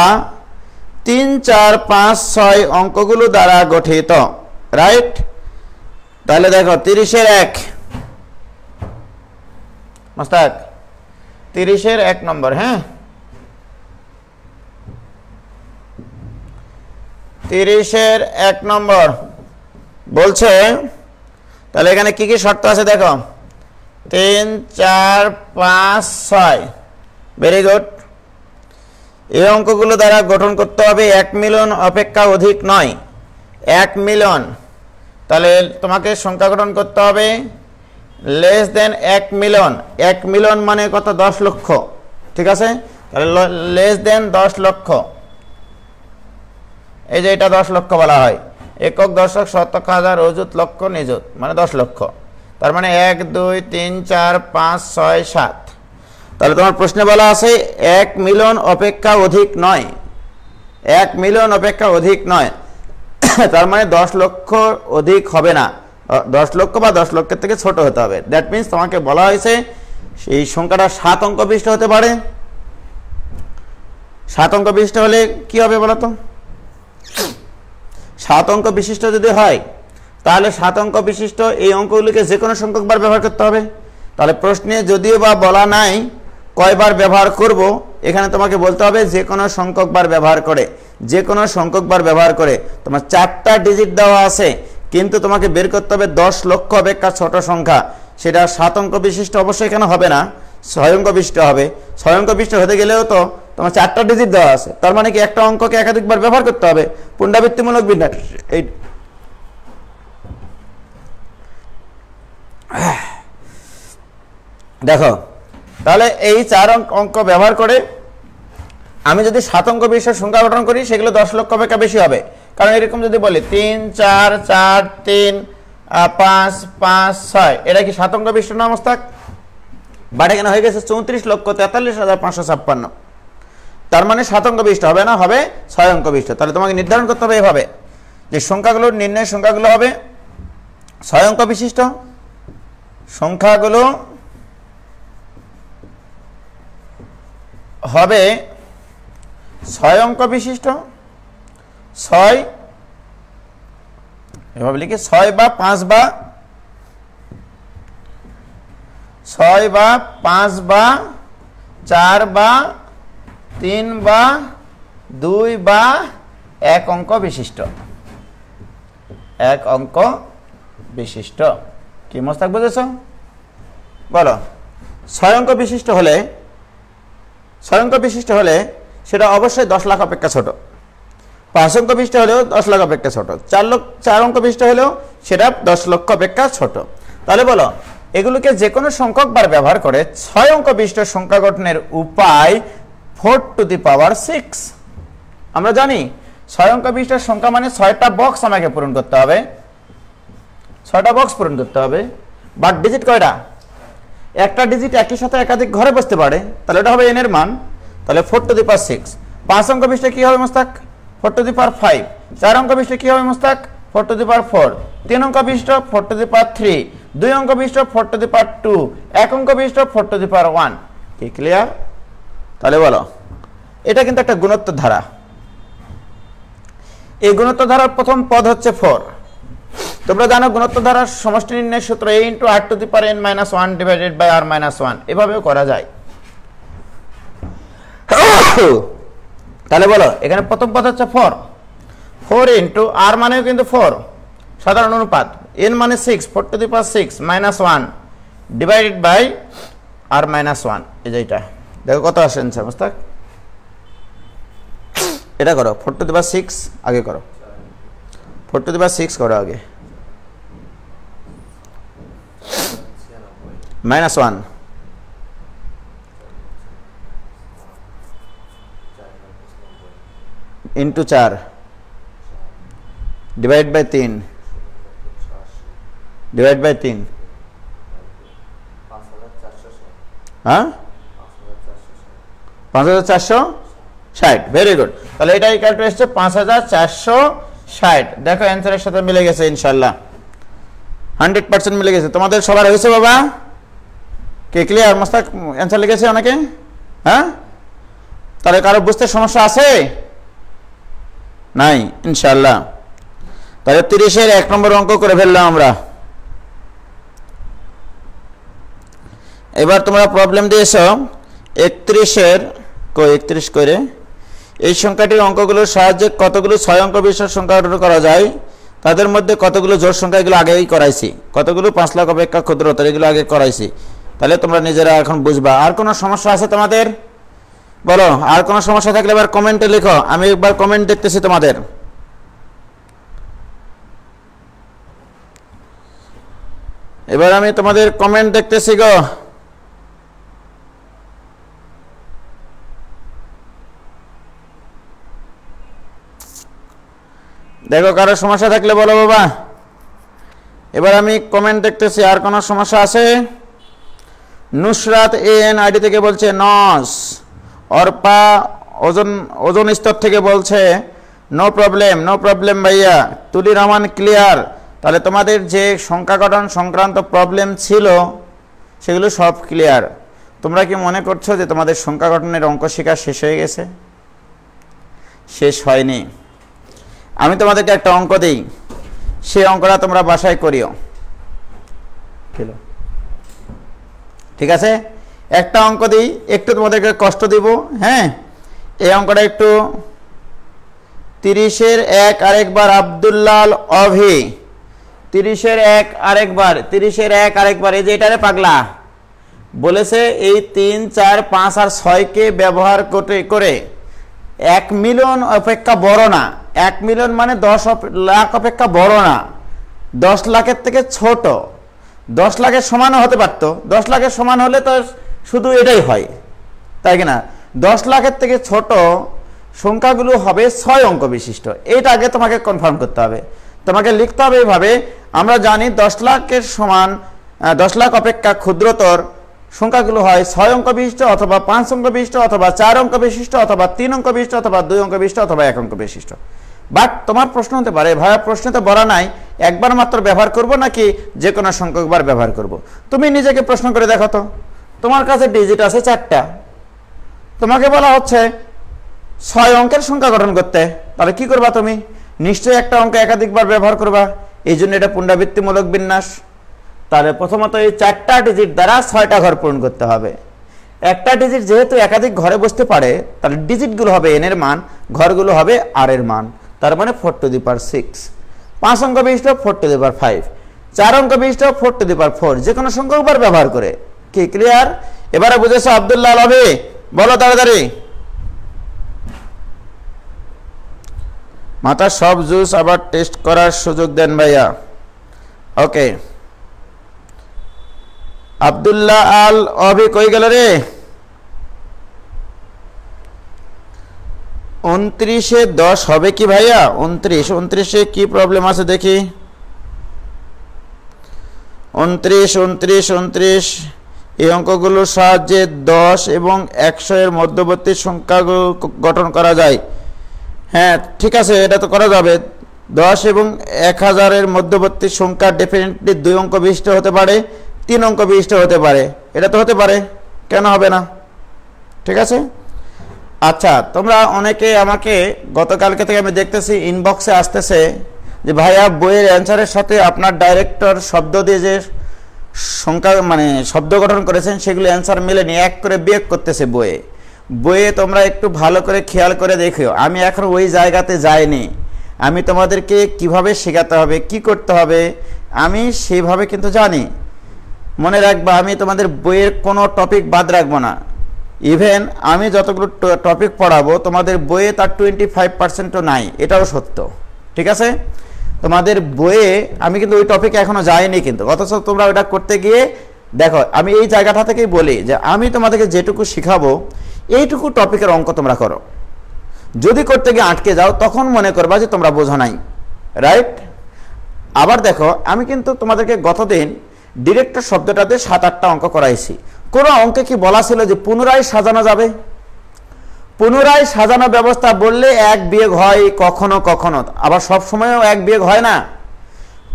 3, 4, 5, 6 অঙ্কগুলো দ্বারা গঠিত? রাইট? তাহলে দেখো 30-এর 1 মোস্তাক, 30-এর 1 নম্বর। হ্যাঁ, 30-এর 1 নম্বর বলছে, তাহলে এখানে কি কি শর্ত আছে দেখো। 3, 4, 5, 6। Very good. এই অঙ্কগুলো দ্বারা গঠন করতে হবে 1 মিলিয়ন অপেক্ষা অধিক নয়। 1 মিলিয়ন, তাহলে তোমাকে সংখ্যা গঠন করতে হবে লেস দেন 1 মিলিয়ন। 1 মিলিয়ন মানে কত? 10 লক্ষ, ঠিক আছে? তাহলে লেস দেন 10 লক্ষ। এই যে এটা 10 লক্ষ বলা হয়, একক, দশক, শতক, হাজার, অযুত, লক্ষ, নিযুত, মানে 10 লক্ষ। তার মানে 1, 2, 3, 4, 5, 6, 7। তাহলে তোমার প্রশ্নে বলা আছে 1 মিলিয়ন অপেক্ষা অধিক নয়। 1 মিলিয়ন অপেক্ষা অধিক নয়, তার মানে 10 লক্ষ অধিক হবে না, 10 লক্ষ বা 10 লক্ষের থেকে ছোট হতে হবে। দ্যাট মিনস তোমাকে বলা হয়েছে সেই সংখ্যাটা 7 অঙ্ক বিশিষ্ট হতে পারে। 7 অঙ্ক বিশিষ্ট হলে কি হবে বলো তো? 7 অঙ্ক বিশিষ্ট যদি হয় তাহলে 7 অঙ্ক বিশিষ্ট এই অঙ্কগুলিকে যে কোনো সংখ্যকবার ব্যবহার করতে হবে। তাহলে প্রশ্নে যদিও বা বলা নাই কয়বার ব্যবহার করব এখানে তোমাকে বলতে হবে যে কোনো সংখ্যক বার ব্যবহার করে, যে কোনো সংখ্যক বার ব্যবহার করে। তোমার 4টা ডিজিট দেওয়া আছে, কিন্তু তোমাকে বের করতে হবে 10 লক্ষ অপেক্ষা ছোট সংখ্যা। সেটা 7 অঙ্ক বিশিষ্ট অবশ্যই এখানে হবে না, 6 অঙ্ক বিশিষ্ট হবে। 6 অঙ্ক বিশিষ্ট হতে গেলেও তো তোমার 4টা ডিজিট দেওয়া আছে, তার মানে কি একটা অঙ্ককে একাধিকবার ব্যবহার করতে হবে। পুনরাবৃত্তিমূলক বিন্যাস। এই দেখো, তাহলে এই 4 অঙ্ক ব্যবহার করে আমি যদি 7 অঙ্ক বিশিষ্ট সংখ্যা গঠন করি সেগুলো 10 লক্ষ অপেক্ষা বেশি হবে। কারণ এরকম যদি বলি 3 4 4 3 5 5 6, এটা কি 7 অঙ্ক বিশিষ্ট না মোস্তাক? বাট এখানে হয়ে গেছে 34,43,556। তার মানে 7 অঙ্ক বিশিষ্ট হবে না, হবে 6 অঙ্ক বিশিষ্ট। তাহলে তোমাকে নির্ধারণ করতে হবে এভাবে যে সংখ্যাগুলো, নির্ণয় সংখ্যাগুলো হবে 6 অঙ্ক বিশিষ্ট, সংখ্যাগুলো হবে 6 অঙ্ক বিশিষ্ট। 6 এভাবে লিখে 6 বা 5 বা 6 বা 5 বা 4 বা 3 বা 2 বা 1 অঙ্ক বিশিষ্ট। 1 অঙ্ক বিশিষ্ট। কি মোস্তাক বুঝেছো? বলো। 6 অঙ্ক বিশিষ্ট হলে, 6 অঙ্ক বিশিষ্ট হলে সেটা অবশ্যই 10 লাখ অপেক্ষা ছোট। 5 অঙ্ক বিশিষ্ট হলেও 10 লাখ অপেক্ষা ছোট। 4 অঙ্ক বিশিষ্ট হলেও সেটা 10 লক্ষ অপেক্ষা ছোট। তাহলে বলো, এগুলোকে যে কোনো সংখ্যক বার ব্যবহার করে 6 অঙ্ক বিশিষ্ট সংখ্যা গঠনের উপায় 4⁶। আমরা জানি 6 অঙ্ক বিশিষ্ট সংখ্যা মানে 6টা বক্স আমাকে পূরণ করতে হবে, 6টা বক্স পূরণ করতে হবে। বাট ডিজিট কয়টা? একটা ডিজিট একই সাথে একাধিক ঘরে বসতে পারে, তাহলে এটা হবে n এর মান। তাহলে 4⁶। 5 অঙ্ক বিশিষ্ট কি হবে মোস্তাক? 4⁵। 4 অঙ্ক বিশিষ্ট কি হবে মোস্তাক? 4⁴। 3 অঙ্ক বিশিষ্ট 4⁵। 2 অঙ্ক বিশিষ্ট 4⁵। 1 অঙ্ক বিশিষ্ট 4⁵। কি ক্লিয়ার? তাহলে বলো, এটা কিন্তু একটা গুণোত্তর ধারা। এই গুণোত্তর ধারার প্রথম পদ হচ্ছে 4। তোমরা জানো গুণোত্তর ধারার সমষ্টি নির্ণয়ের সূত্র a × r⁻n−1 divided by r−1, এভাবেও করা যায়। তাহলে বলো, এখানে প্রথম পদ হচ্ছে 4। 4 × r মানেও কিন্তু 4, সাধারণ অনুপাত। n মানে 6, 4⁶ - 1 ডিভাইডেড বাই r−1। এই যে এটা দেখো কত আসে आंसर মোস্তাক। এটা করো 4⁶ আগে করো, 4⁶ করো আগে, -1 × 4 डिवाइड बाय 3 डिवाइड बाय 3 हाँ 5460। Very good. তাহলে এটা ইকুয়াল টু আসছে 5460। দেখো অ্যানসারের সাথে মিলে গেছে ইনশাআল্লাহ, 100% মিলে গেছে। তোমাদের সবার হয়েছে বাবা? কে ক্লিয়ার? মোস্তাক অ্যানসার লিখেছে অনেকে? হ্যাঁ, তাহলে কারো বুঝতে সমস্যা আছে? নাই ইনশাআল্লাহ। তাহলে 30-এর 1 নম্বর অঙ্ক করে ফেললাম আমরা। এবার তোমরা প্রবলেম দিয়েছো 31-এর 31 করে এই সংখ্যাটির অঙ্কগুলোর সাহায্যে কতগুলো 6 অঙ্ক বিশিষ্ট সংখ্যা গঠন করা যায়, তাদের মধ্যে কতগুলো জোড় সংখ্যা, এগুলো আগেই করাইছি। কতগুলো 5 লাখ অপেক্ষা ক্ষুদ্রতর, এগুলো আগে করাইছি। তাহলে তোমরা নিজেরা এখন বুঝবা। আর কোনো সমস্যা আছে তোমাদের? বলো, আর কোনো সমস্যা থাকলে এবার কমেন্টে লিখো, আমি একবার কমেন্ট দেখতেছি তোমাদের। এবার আমি তোমাদের কমেন্ট দেখতেছি গো। দেখো কারো সমস্যা থাকলে বলো বাবা। এবার আমি কমেন্ট দেখতেছি, আর কোনো সমস্যা আছে? নুসরাত এন আইডি থেকে বলছে নস। অর্পা ওজন স্তর থেকে বলছে নো প্রবলেম ভাইয়া। তুলি রহমান ক্লিয়ার। তাহলে তোমাদের যে সংখ্যা গঠন সংক্রান্ত প্রবলেম ছিল সেগুলো সব ক্লিয়ার। তোমরা কি মনে করছো যে তোমাদের সংখ্যা গঠনের অঙ্ক শেখা শেষ হয়ে গেছে? শেষ হয়নি। আমি তোমাদেরকে একটা অঙ্ক দিই, সেই অঙ্কটা তোমরা বাসায় করিও, ঠিক আছে? একটা অঙ্ক দিই, একটু তোমাদেরকে কষ্ট দিব। হ্যাঁ, এই অঙ্কটা একটু 30-এর 1 আরেকবার আব্দুল্লাহ অভি, 30-এর 1 আরেকবার, 30-এর 1 আরেকবার, এই যে এটারে পাগলা বলেছে এই 3, 4, 5 আর 6কে ব্যবহার করে 1 মিলিয়ন অপেক্ষা বড় না, 1 মিলিয়ন মানে 10 লাখ অপেক্ষা বড় না, 10 লাখের থেকে ছোট, 10 লাখের সমানও হতে পারতো, 10 লাখের সমান হলে তো শুধু এটাই হয়, তাই কিনা? 10 লাখের থেকে ছোট সংখ্যাগুলো হবে 6 অঙ্ক বিশিষ্ট। এটা আগে তোমাকে কনফার্ম করতে হবে, তোমাকে লিখতে হবে এইভাবে। আমরা জানি 10 লাখের সমান 10 লাখ অপেক্ষা ক্ষুদ্রতর সংখ্যাগুলো হয় 6 অঙ্ক বিশিষ্ট অথবা 5 অঙ্ক বিশিষ্ট অথবা 4 অঙ্ক বিশিষ্ট অথবা 3 অঙ্ক বিশিষ্ট অথবা 2 অঙ্ক বিশিষ্ট অথবা 1 অঙ্ক বিশিষ্ট। বাট তোমার প্রশ্ন হতে পারে, ভাইয়া প্রশ্নে তো বলা নাই একবার মাত্র ব্যবহার করব নাকি যে কোনো সংখ্যকবার ব্যবহার করব। তুমি নিজেকে প্রশ্ন করে দেখো তো, তোমার কাছে ডিজিট আছে 4টা, তোমাকে বলা হচ্ছে 6 অঙ্কের সংখ্যা গঠন করতে, তাহলে কি করবা তুমি? নিশ্চয়ই একটা অঙ্ক একাধিকবার ব্যবহার করবা, এই জন্য এটা পুনরাবৃত্তিমূলক বিন্যাস। তাহলে প্রথমত এই 4টা ডিজিট দ্বারা 6টা ঘর পূরণ করতে হবে। একটা ডিজিট যেহেতু একাধিক ঘরে বসতে পারে, তাহলে ডিজিটগুলো হবে n এর মান, ঘরগুলো হবে r এর মান, তার মানে 4 টু দি পাওয়ার 6। 5 অঙ্ক বিশিষ্ট 4 টু দি পাওয়ার 5, 4 অঙ্ক বিশিষ্ট 4 টু দি পাওয়ার 4, যে কোনো সংখ্যকবার ব্যবহার করে। কি ক্লিয়ার? এবারে বুঝেছো আব্দুল্লাহ আলভি? বলো তাড়াতাড়ি। মাথা সব জুস আবার টেস্ট করার সুযোগ দেন ভাইয়া। ওকে, আব্দুল্লাহ আল অভি কই গেল রে? 29-এ 10 হবে কি ভাইয়া? 29-এ কি প্রবলেম আছে দেখি। 29 এই অঙ্কগুলোর সাহায্যে 10 এবং 100 এর মধ্যবর্তী সংখ্যা গঠন করা যায়। হ্যাঁ ঠিক আছে, এটা তো করা যাবে। 10 এবং 1000 এর মধ্যবর্তী সংখ্যা ডেফিনেটলি 2 অঙ্ক বিশিষ্ট হতে পারে, 3 অঙ্ক বিশিষ্ট হতে পারে, এটা তো হতে পারে, কেন হবে না? ঠিক আছে। আচ্ছা, তোমরা অনেকে আমাকে গতকালকে থেকে আমি দেখতেছি ইনবক্সে আসতেছে যে ভাইয়া বইয়ের অ্যান্সারের সাথে আপনার ডাইরেক্টর শব্দ দিয়ে যে সংখ্যা মানে শব্দ গঠন করেছেন সেগুলো অ্যান্সার মিলেনি, এক করে বিয়োগ করতেছে বইয়ে। তোমরা একটু ভালো করে খেয়াল করে দেখো, আমি এখন ওই জায়গাতে যাইনি। আমি তোমাদেরকে কিভাবে শেখাতে হবে, কি করতে হবে আমি সেইভাবে কিন্তু জানি। মনে রাখবা, আমি তোমাদের বইয়ের কোনো টপিক বাদ রাখবো না। ইভেন আমি যতগুলো টপিক পড়াবো তোমাদের বইয়ে তার 25%ও নাই, এটাও সত্য। ঠিক আছে, তোমাদের বইয়ে আমি কিন্তু ওই টপিকে এখনো যাইনি, কিন্তু অথচ তোমরা ওটা করতে গিয়ে দেখো, আমি এই জায়গাটা থেকেই বলি যে আমি তোমাদেরকে যেটুকু শিখাবো এইটুকু টপিকের অঙ্ক তোমরা করো। যদি করতে গিয়ে আটকে যাও তখন মনে করবা যে তোমরা বোঝো নাই, রাইট? আবার দেখো, আমি কিন্তু তোমাদেরকে গতদিন ডিরেক্টর শব্দটাতে 7-8টা অঙ্ক করাইছি। কোন অঙ্কে কি বলা ছিল যে পুনরায় সাজানো যাবে? পুনরায় সাজানো ব্যবস্থা বললে 1 বিয়োগ হয় কখনো কখনো, আবার সব সময়ও 1 বিয়োগ হয় না।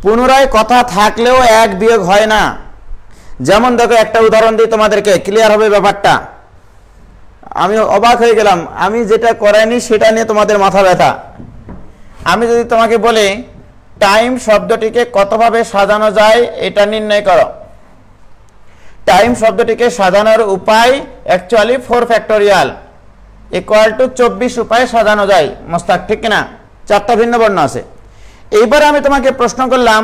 পুনরায় কথা থাকলেও 1 বিয়োগ হয় না। যেমন দেখো, একটা উদাহরণ দিই তোমাদেরকে, ক্লিয়ার হবে ব্যাপারটা। আমি অবাক হয়ে গেলাম, আমি যেটা করাইনি সেটা নিয়ে তোমাদের মাথা ব্যথা। আমি যদি তোমাকে বলি টাইম শব্দটিকে কতভাবে সাজানো যায় এটা নির্ণয় করো। টাইম শব্দটিকে সাজানোর উপায় অ্যাকচুয়ালি 4 ফ্যাক্টোরিয়াল ইকুয়াল টু 24 উপায়ে সাজানো যায়। মোস্তাক ঠিক কিনা? 4টা ভিন্ন বর্ণ আছে। এইবার আমি তোমাকে প্রশ্ন করলাম,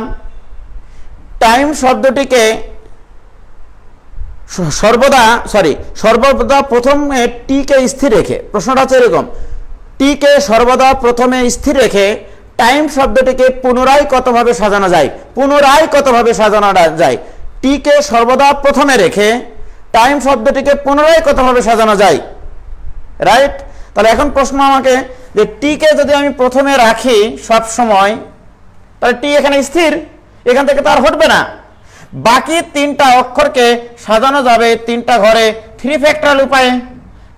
টাইম শব্দটিকে সর্বদা প্রথমে টি কে স্থির রেখে, প্রশ্নটা হচ্ছে এরকম, টি কে সর্বদা প্রথমে স্থির রেখে টাইম শব্দটিকে পুনরায় কতভাবে সাজানো যায়? পুনরায় কতভাবে সাজানো যায়? টি কে সর্বদা প্রথমে রেখে টাইম শব্দটিকে পুনরায় কতভাবে সাজানো যায়, রাইট? তাহলে এখন প্রশ্ন আমাকে যে টি কে যদি আমি প্রথমে রাখি সব সময়, তাহলে টি এখানে স্থির, এখান থেকে তো আর হটবে না। বাকি 3টা অক্ষরকে সাজানো যাবে 3টা ঘরে 3 ফ্যাক্টরাল উপায়ে।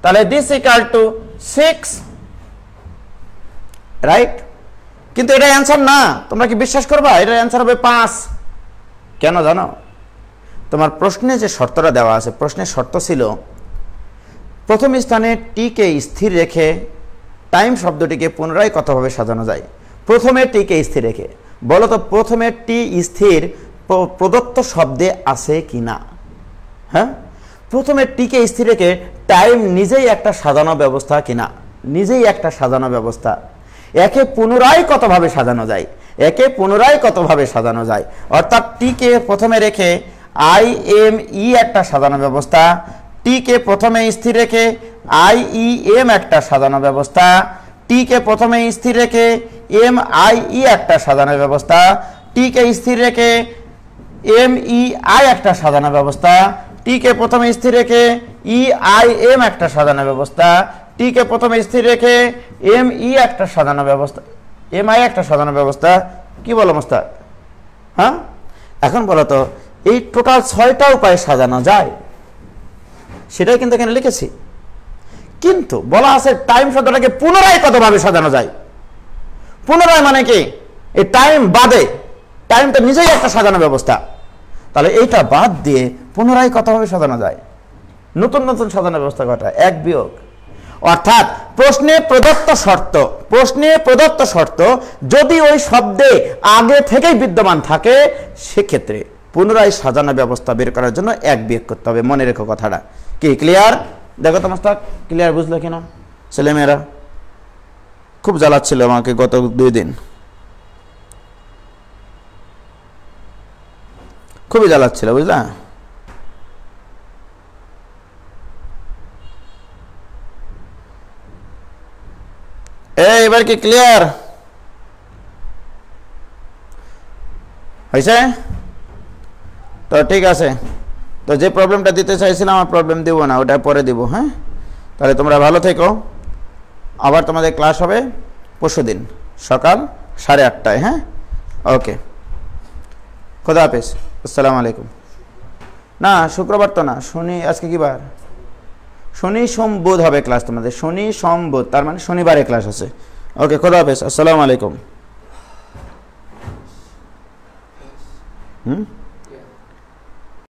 তাহলে দিস ইকুয়াল টু 6, রাইট? কিন্তু এটা অ্যান্সার না, তোমরা কি বিশ্বাস করবা? এটা অ্যান্সার হবে 5। কেন জানো? তোমার প্রশ্নে যে শর্তটা দেওয়া আছে, প্রশ্নের শর্ত ছিল প্রথম স্থানে টি কে স্থির রেখে টাইম শব্দটিকে পুনরায় কতভাবে সাজানো যায়। প্রথমে টি কে স্থির রেখে, বলো তো প্রথমে টি স্থির প্রদত্ত শব্দে আছে কিনা? হ্যাঁ, প্রথমে টিকে স্থির রেখে টাইম নিজেই একটা সাজানো ব্যবস্থা কিনা, নিজেই একটা সাজানো ব্যবস্থা। একে পুনরায় কতভাবে সাজানো যায়, একে পুনরায় কতভাবে সাজানো যায়, অর্থাৎ টিকে প্রথমে রেখে আই এম ই একটা সাজানো ব্যবস্থা, টিকে প্রথমে স্থির রেখে আই ই এম একটা সাজানো ব্যবস্থা, টিকে প্রথমে স্থির রেখে এম আই ই একটা সাজানো ব্যবস্থা, টিকে স্থির রেখে এম ই আই একটা সাজানো ব্যবস্থা, টিকে প্রথমে স্থির রেখে ই আই এম একটা সাজানো ব্যবস্থা, টিকে প্রথমে স্থির রেখে এম ই একটা সাজানো ব্যবস্থা, এম আই একটা সাজানো ব্যবস্থা। কি বলো মোস্তাক? হ্যাঁ, এখন বলো তো এই টোটাল 6টা উপায়ে সাজানো যায়, সেটাই কিন্তু এখানে লিখেছি। কিন্তু বলা আছে টাইম শব্দটাকে পুনরায় কতভাবে সাজানো যায়। পুনরায় মানে কি? এই টাইম বাদে, টাইমটা নিজেই একটা সাজানো ব্যবস্থা, তাহলে এইটা বাদ দিয়ে পুনরায় কতভাবে সাজানো যায়? নতুন নতুন সাজানো ব্যবস্থা কটা? এক বিয়োগ। অর্থাৎ প্রশ্নে প্রদত্ত শর্ত, প্রশ্নে প্রদত্ত শর্ত যদি ওই শব্দে আগে থেকেই বিদ্যমান থাকে, সেক্ষেত্রে পুনরায় সাজানো ব্যবস্থা বের করার জন্য এক বিয়োগ করতে হবে। মনে রেখো কথাটা। কি ক্লিয়ার? দেখো তো মোস্তাক, ক্লিয়ার বুঝলো কিনা? ছেলেমেয়েরা খুব জ্বালাচ্ছিল আমাকে গত 2 দিন, খুবই জ্বালাচ্ছিল, বুঝলা? এবার কি ক্লিয়ার হয়েছে? তো ঠিক আছে, তো যে প্রবলেমটা দিতে চাইছিলাম আর প্রবলেম দিব না, ওটা পরে দিব। হ্যাঁ, তাহলে তোমরা ভালো থেকো। আবার তোমাদের ক্লাস হবে পরশুদিন সকাল 8:30টায়। হ্যাঁ, ওকে, খোদা হাফেজ, আসসালামু আলাইকুম। না, শুক্রবার তো না, শনি। আজকে কি বার? শনি সোম বুধ হবে ক্লাস তোমাদের, শনি সোম বুধ, তার মানে শনিবারে ক্লাস আছে। ওকে, খোদা হাফেজ, আসসালামু আলাইকুম।